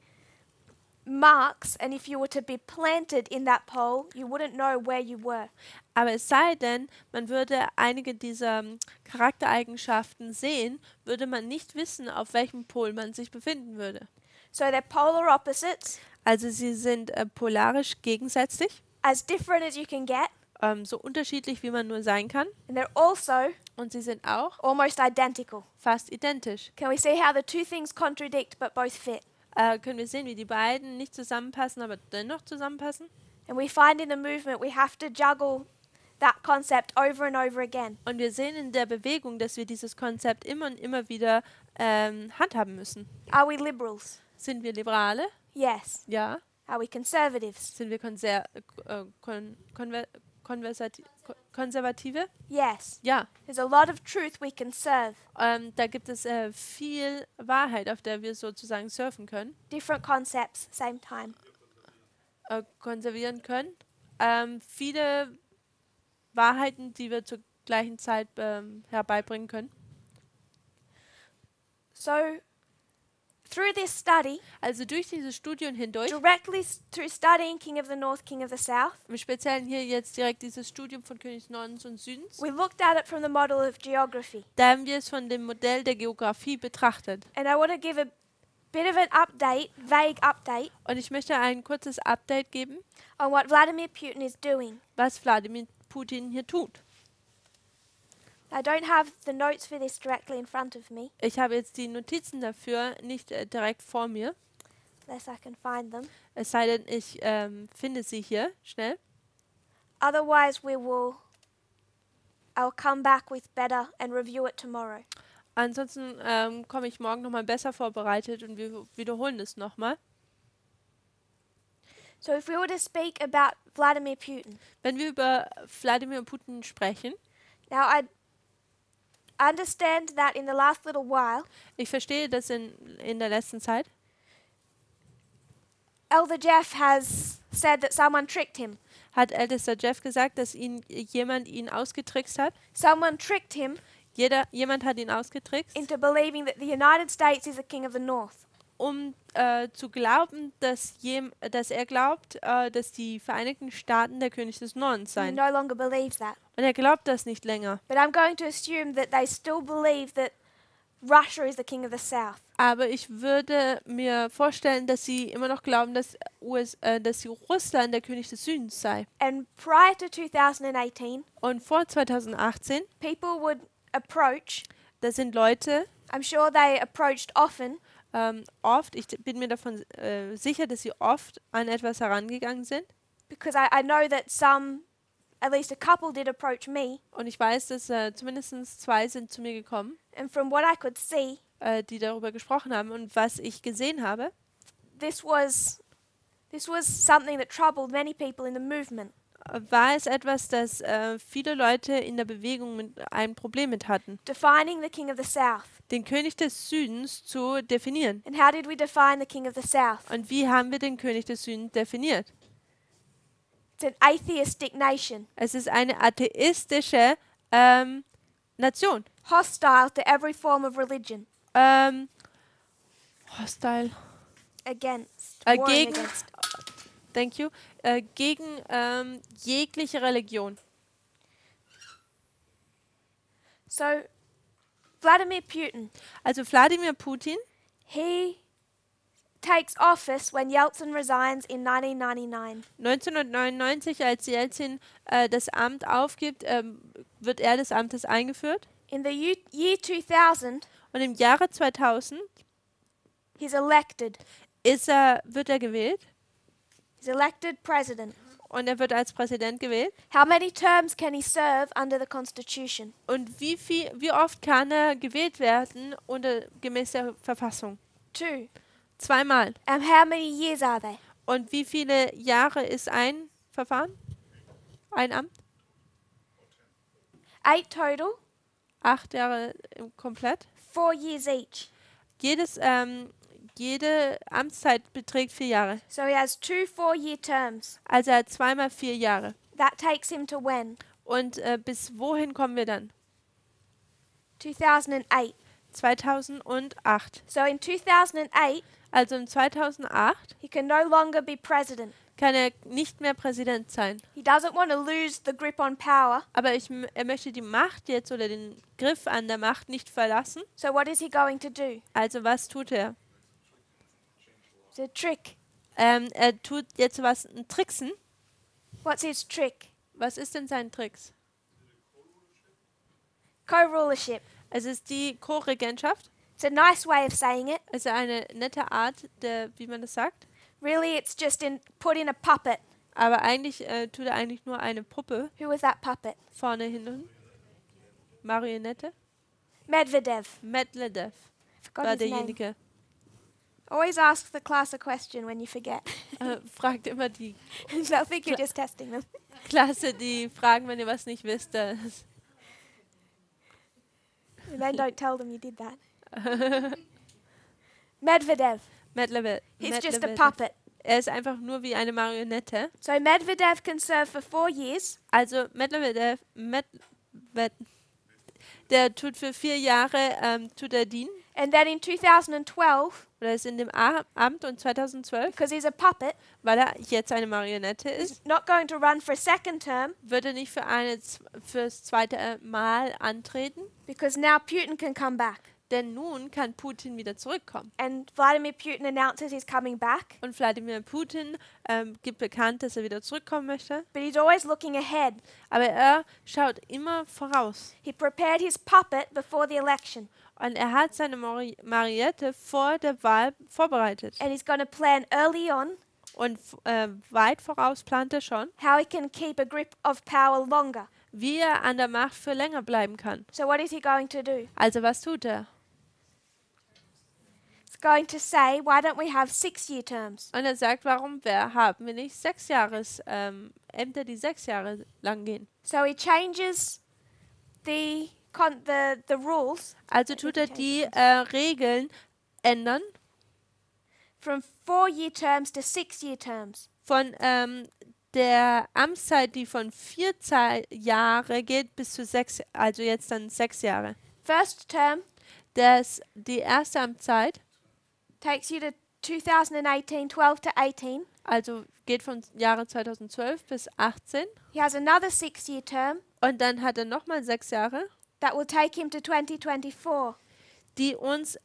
marks, and if you were to be planted in that pole, you wouldn't know where you were. Aber es sei denn, man würde einige dieser Charaktereigenschaften sehen, würde man nicht wissen, auf welchem Pol man sich befinden würde. So they're polar opposites, Also sie sind polarisch gegensätzlich, as different as you can get, so unterschiedlich wie man nur sein kann. and they're also Und sie sind auch almost identical. fast identisch. Can we see how the two things contradict but both fit? Können wir sehen, wie die beiden nicht zusammenpassen, aber dennoch zusammenpassen? And we find in the movement we have to juggle that concept over and over again. Und wir sehen in der Bewegung, dass wir dieses Konzept immer und immer wieder handhaben müssen. Are we liberals? Sind wir Liberale? Yes. Ja. Are we conservatives? Sind wir Konservative? Yes. Ja. There's a lot of truth we can serve. Da gibt es viel Wahrheit, auf der wir sozusagen surfen können, Different concepts, same time. konservieren können. Viele Wahrheiten, die wir zur gleichen Zeit herbeibbringen können. So, through this study, Also durch diese Studien hindurch, directly through studying King of the North, King of the South, im Speziellen hier jetzt direkt dieses Studium von König Nordens und Südens, we looked at it from the model of geography. da haben wir es von dem Modell der Geografie betrachtet. And I want to give a bit of an update, vague update, Und ich möchte ein kurzes Update geben, on what Vladimir Putin is doing. was Wladimir Putin hier tut. I don't have the notes for this directly in front of me, Ich habe jetzt die Notizen dafür nicht direkt vor mir, unless I can find them. es sei denn, ich finde sie hier schnell. Otherwise, I'll come back with better and review it tomorrow. Ansonsten komme ich morgen nochmal besser vorbereitet und wir wiederholen es nochmal. So if we were to speak about Vladimir Putin, Wenn wir über Wladimir Putin sprechen, now I understand that in the last little while, ich verstehe das in der letzten Zeit, Elder Jeff has said that someone tricked him. hat ältester Jeff gesagt, dass jemand ihn ausgetrickst hat. Someone tricked him Jemand hat ihn ausgetrickst, into believing that the United States is the king of the North. um zu glauben, dass er glaubt, dass die Vereinigten Staaten der König des Nordens He seien. no longer believes that. Und er glaubt das nicht länger. But I'm going to assume that they still believe that Russia is the king of the South. Aber ich würde mir vorstellen, dass sie immer noch glauben, dass Russland der König des Südens sei. And prior to 2018, Und vor 2018, people would approach, da sind Leute I'm sure they approached often, oft, ich bin mir davon sicher, dass sie oft an etwas herangegangen sind. because I know that some, at least a couple did approach me. Und ich weiß, dass zumindest 2 sind zu mir gekommen, And from what I could see, die darüber gesprochen haben. Und was ich gesehen habe, this was something that troubled many people in the movement. war es etwas, das viele Leute in der Bewegung ein Problem mit hatten, Defining the king of the South. den König des Südens zu definieren. And how did we define the king of the South? Und wie haben wir den König des Südens definiert? It's an atheistic nation, Es ist eine atheistische Nation. hostile to every form of religion, Hostile. against, Äh, warring gegen- against. Thank you. Gegen jegliche Religion. So, Vladimir Putin, Also Wladimir Putin, he takes office when Yeltsin resigns in 1999. 1999, als Jelzin das Amt aufgibt, wird er des Amtes eingeführt. In the year 2000, Und im Jahre 2000 he's elected. wird er gewählt. He's elected president. Und er wird als Präsident gewählt. How many terms can he serve under the Constitution? Und wie oft kann er gewählt werden gemäß der Verfassung? 2. 2-mal. And how many years are they? Und wie viele Jahre ist ein Verfahren? Ein Amt? 8 total, 8 Jahre komplett. 4 years each. Jede Amtszeit beträgt 4 Jahre. So he has 2 4-year terms. Also er hat 2-mal 4 Jahre. That takes him to when? Und bis wohin kommen wir dann? 2008. 2008. So in 2008, Also im 2008 he can no longer be president. kann er nicht mehr Präsident sein. He doesn't want to lose the grip on power. Aber er möchte die Macht jetzt oder den Griff an der Macht nicht verlassen. So what is he going to do? Also was tut er? It's a trick. Er tut jetzt ein Tricksen. What's his trick? Was ist denn sein Tricks? Co-rulership. Es ist die Co-Regentschaft. It's a nice way of saying it. Es ist eine nette Art, wie man das sagt. Really, it's just put in a puppet. Aber eigentlich tut er eigentlich nur eine Puppe Who was that puppet? vorne hinten. Marionette. Medvedev. Medvedev Forgot war his name. derjenige. Always ask the class a question when you forget. Fragt immer die They'll think you're just testing them. Klasse, die fragen, wenn ihr was nicht wisst. And then don't tell them you did that. Medvedev. He's just a puppet. Er ist einfach nur wie eine Marionette. So Medvedev can serve for 4 years. Also der tut für 4 Jahre tut er dienen. And then in 2012, oder ist in dem Amt und 2012, because he's a puppet, weil er jetzt eine Marionette ist, he's not going to run for a second term wird er nicht fürs zweite Mal antreten, because now Putin can come back. denn nun kann Putin wieder zurückkommen. And Vladimir Putin announces he's coming back, Und Wladimir Putin gibt bekannt, dass er wieder zurückkommen möchte, but he's always looking ahead. aber er schaut immer voraus. He prepared his puppet before the election, Und er hat seine Marionette vor der Wahl vorbereitet. and he's going to plan early on Und weit voraus plant er schon, how he can keep a grip of power longer. wie er an der Macht für länger bleiben kann. So what is he going to do? Also was tut er? He's going to say, why don't we have 6-year terms? Und er sagt, warum haben wir nicht 6 Ämter, die 6 Jahre lang gehen? So he changes the rules Also tut er die Regeln ändern from 4-year terms to 6-year terms. von der Amtszeit, die von 4 Jahre geht, bis zu 6, also jetzt dann 6 Jahre. First term Die erste Amtszeit, takes you to 2018, 12 to 18. also geht von Jahre 2012 bis 18. He has another 6-year term Und dann hat er nochmal 6 Jahre, that will take him to 2024. die uns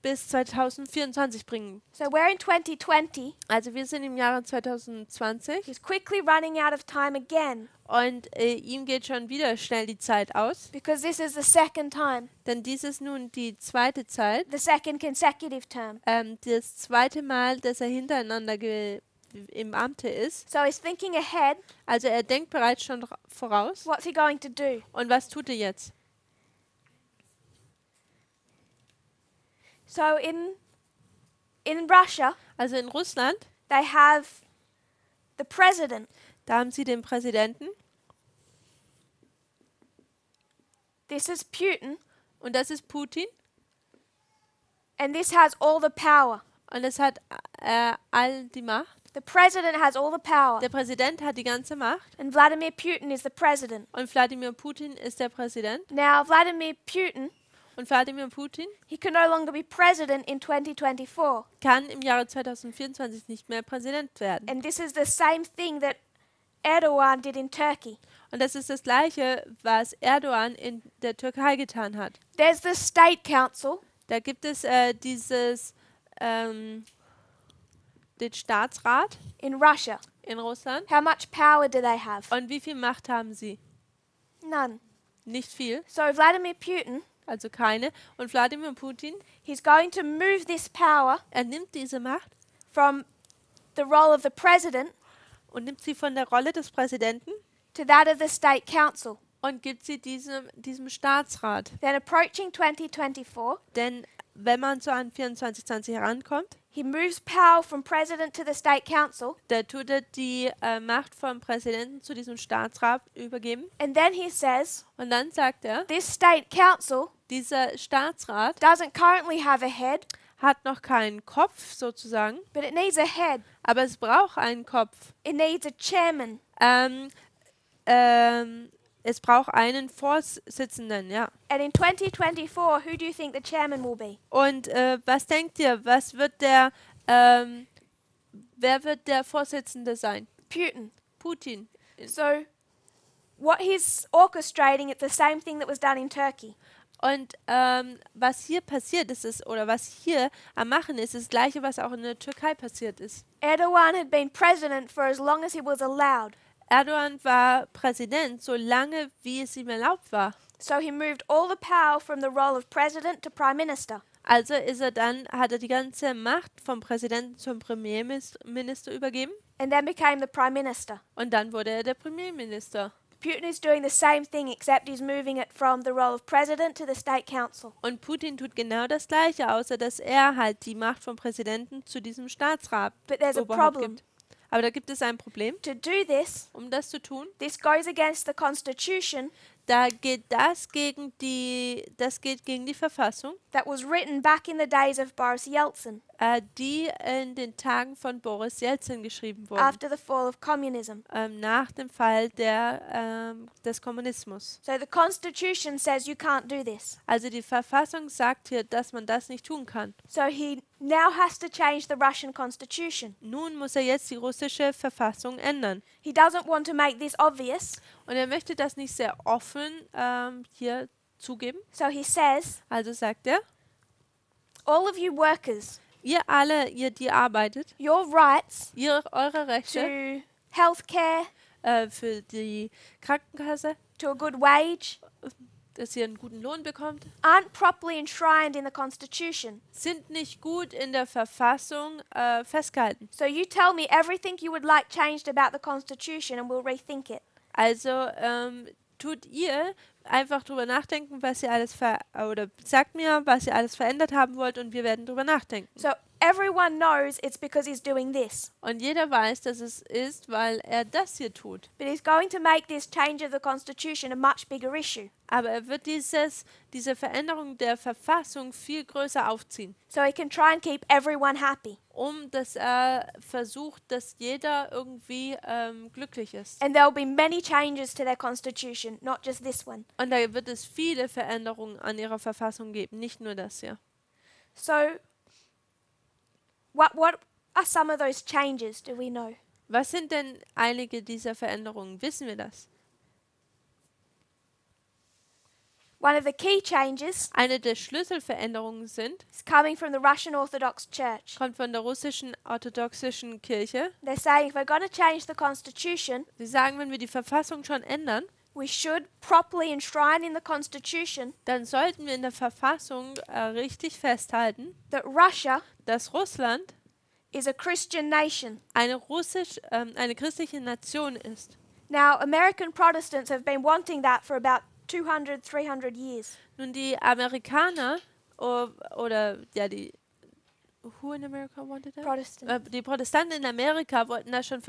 bis 2024 bringen. So we're in 2020. Also wir sind im Jahre 2020 He's quickly running out of time again und ihm geht schon wieder schnell die Zeit aus, because this is the second time, denn dies ist nun die zweite Zeit, the second consecutive term. das zweite Mal, dass er hintereinander im Amte ist. So he's thinking ahead. Also er denkt bereits schon voraus. What's he going to do? Und was tut er jetzt? So in Russia, Also in Russland, they have the president. da haben sie den Präsidenten This is Putin, und das ist Putin and this has all the power. und es hat all die Macht. The president has all the power, Der Präsident hat die ganze Macht and Vladimir Putin is the president. und Wladimir Putin ist der Präsident. Now, Vladimir Putin, Und Wladimir Putin he can no longer be president in 2024. kann im Jahre 2024 nicht mehr Präsident werden. And this is the same thing that Erdogan did in Turkey. Und das ist das Gleiche, was Erdogan in der Türkei getan hat. There's the State Council, Da gibt es den Staatsrat in Russia. in Russland. How much power do they have? Und wie viel Macht haben sie? None. Nicht viel, So Vladimir Putin, also keine. Und Wladimir Putin, he's going to move this power er nimmt diese Macht from the role of the president und nimmt sie von der Rolle des Präsidenten to that of the State Council. und gibt sie diesem Staatsrat. Then approaching 2024, Denn wenn man so an 24/20 herankommt, he moves power from president to the State Council, da tut er die Macht vom Präsidenten zu diesem Staatsrat übergeben. and then he says, Und dann sagt er, this State Council dieser Staatsrat doesn't currently have a head, hat noch keinen Kopf sozusagen, but it needs a head. aber es braucht einen Kopf. It needs a chairman. Es braucht einen Vorsitzenden, ja. And in 2024, who do you think the chairman will be? Und was denkt ihr, wer wird der Vorsitzende sein? Putin. Putin. So what he's orchestrating, it's the same thing that was done in Turkey. Und was hier passiert ist, oder was hier am Machen ist, das Gleiche, was auch in der Türkei passiert ist. Erdogan had been president for as long as he was allowed. Erdogan war Präsident, so lange wie es ihm erlaubt war. So he moved all the power from the role of president to prime minister. Also hat er die ganze Macht vom Präsidenten zum Premierminister übergeben And then became the prime minister. und dann wurde er der Premierminister. Putin is doing the same thing, except he's moving it from the role of president to the State Council. Und Putin tut genau das Gleiche, außer dass er halt die Macht vom Präsidenten zu diesem Staatsrat But there's a Oberhaupt problem. gibt. Aber da gibt es ein Problem. To do this, Um das zu tun, this goes against the constitution das geht gegen die Verfassung, that was written back in the days of Boris Yeltsin die in den Tagen von Boris Jelzin geschrieben wurden, after the fall of communism. nach dem Fall des Kommunismus. So the Constitution says you can't do this. Also die Verfassung sagt hier, dass man das nicht tun kann. So he now has to change the Russian Constitution. Nun muss er jetzt die russische Verfassung ändern. He doesn't want to make this obvious, Und er möchte das nicht sehr offen hier zugeben. so he says, Also sagt er, all of you workers, ihr alle, die arbeitet, your rights eure Rechte to healthcare, für die Krankenkasse, to a good wage, dass ihr einen guten Lohn bekommt, aren't properly enshrined in the Constitution. sind nicht gut in der Verfassung festgehalten. So you tell me everything you would like changed about the Constitution and we'll rethink it. Also tut ihr einfach drüber nachdenken, was ihr alles oder sagt mir, was ihr alles verändert haben wollt und wir werden drüber nachdenken. So everyone knows it's because he's doing this. Und jeder weiß, dass es ist, weil er das hier tut. But he's going to make this change of the Constitution a much bigger issue. Aber er wird diese Veränderung der Verfassung viel größer aufziehen, So he can try and keep everyone happy. dass er versucht, dass jeder irgendwie glücklich ist. And there'll be many changes to their Constitution, not just this one. Und da wird es viele Veränderungen an ihrer Verfassung geben, nicht nur das hier. So what are some of those changes, do we know? Was sind denn einige dieser Veränderungen? Wissen wir das? One of the key changes Eine der Schlüsselveränderungen is coming from the Russian Orthodox Church. kommt von der russischen orthodoxischen Kirche. They're saying if we're going to change the Constitution, Sie sagen, wenn wir die Verfassung schon ändern, we should properly enshrine in the Constitution dann sollten wir in der Verfassung richtig festhalten, that Russia dass Russland is a Christian nation. eine christliche Nation ist. Now, American Protestants have been wanting that for about 200, 300 years. Nun die Amerikaner oder die Who in America wanted that? Protestant. Die Protestanten in Amerika wollten das schon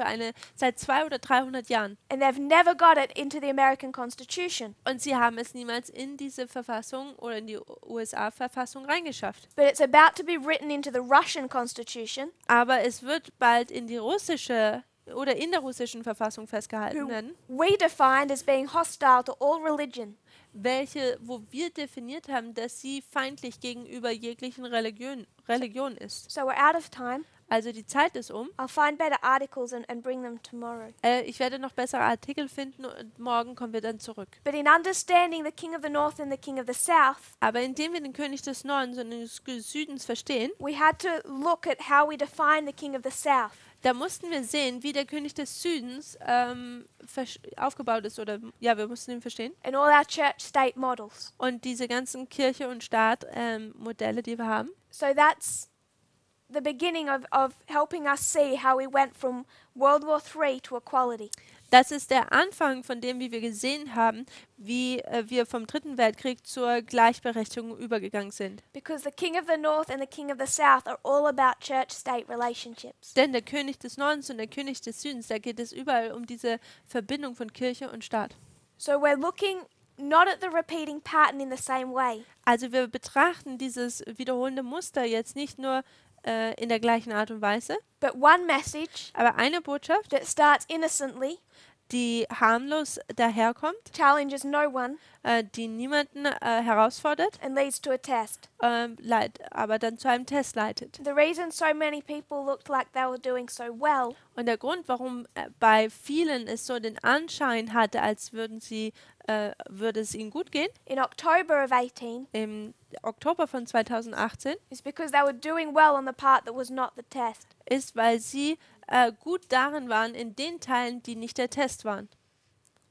seit 200 oder 300 Jahren. And they've never got it into the American Constitution. Und sie haben es niemals in diese Verfassung oder in die USA-Verfassung reingeschafft. But it's about to be written into the Russian Constitution, Aber es wird bald in die russische oder in der russischen Verfassung festgehalten werden, we defined as being hostile to all religion. wo wir definiert haben, dass sie feindlich gegenüber jeglichen Religion ist. So we're out of time. Also die Zeit ist um. I'll find better articles and bring them tomorrow. Ich werde noch bessere Artikel finden und morgen kommen wir dann zurück. But in understanding the King of the North and the King of the South, Aber indem wir den König des Nordens und des Südens verstehen, we had to look at how we define the King of the South. da mussten wir sehen, wie der König des Südens aufgebaut ist. Wir mussten ihn verstehen. And all our church-state models. Und diese ganzen Kirche- und Staat-Modelle, die wir haben. So that's the beginning of helping us see how we went from World War III to equality. Das ist der Anfang von dem, wie wir gesehen haben, wie wir vom Dritten Weltkrieg zur Gleichberechtigung übergegangen sind. Because the King of the North and the King of the South are all about church-state relationships. Denn der König des Nordens und der König des Südens, da geht es überall um diese Verbindung von Kirche und Staat. So we're looking not at the repeating pattern in the same way, Also wir betrachten dieses wiederholende Muster jetzt nicht nur in der gleichen Art und Weise, but one message aber eine Botschaft, that starts innocently, die harmlos daherkommt, challenges no one, die niemanden herausfordert, and leads to a test. aber dann zu einem Test leitet. The reason so many people looked like they were doing so well Und der Grund, warum bei vielen es so den Anschein hatte, als würde es ihnen gut gehen, in October of 18 im Oktober von 2018, is because they were doing well on the part that was not the test. ist, weil sie gut darin waren, in den Teilen, die nicht der Test waren.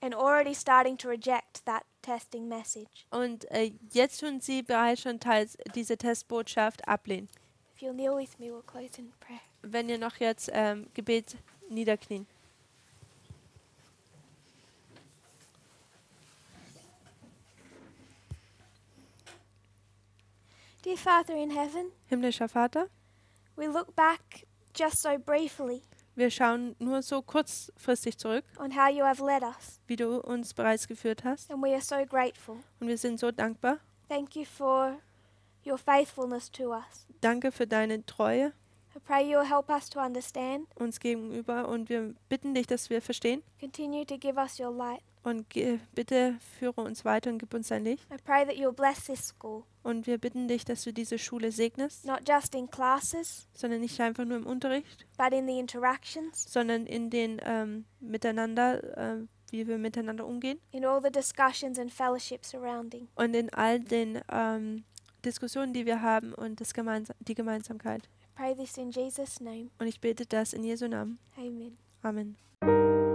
And already starting to reject that testing message. Und jetzt tun sie bereits schon teils diese Testbotschaft ablehnen. If you'll kneel with me, we'll close in prayer. Wenn ihr noch jetzt Gebet niederknien. Dear Father in heaven, Himmlischer Vater, we look back just so briefly Wir schauen nur so kurzfristig zurück, on how you have led us, wie du uns bereits geführt hast. and we are so grateful. Und wir sind so dankbar. Thank you for your faithfulness to us. Danke für deine Treue I pray you will help us to understand. uns gegenüber. Und wir bitten dich, dass wir verstehen. Continue to give us your light. Und bitte führe uns weiter und gib uns dein Licht. I pray that you will bless this school, Und wir bitten dich, dass du diese Schule segnest, not just in classes, sondern nicht einfach nur im Unterricht, but in the interactions, sondern in den Miteinander, wie wir miteinander umgehen in all the discussions and fellowship surrounding. und in all den Diskussionen, die wir haben und die Gemeinsamkeit. I pray this in Jesus' name. Und ich bete das in Jesu Namen. Amen. Amen.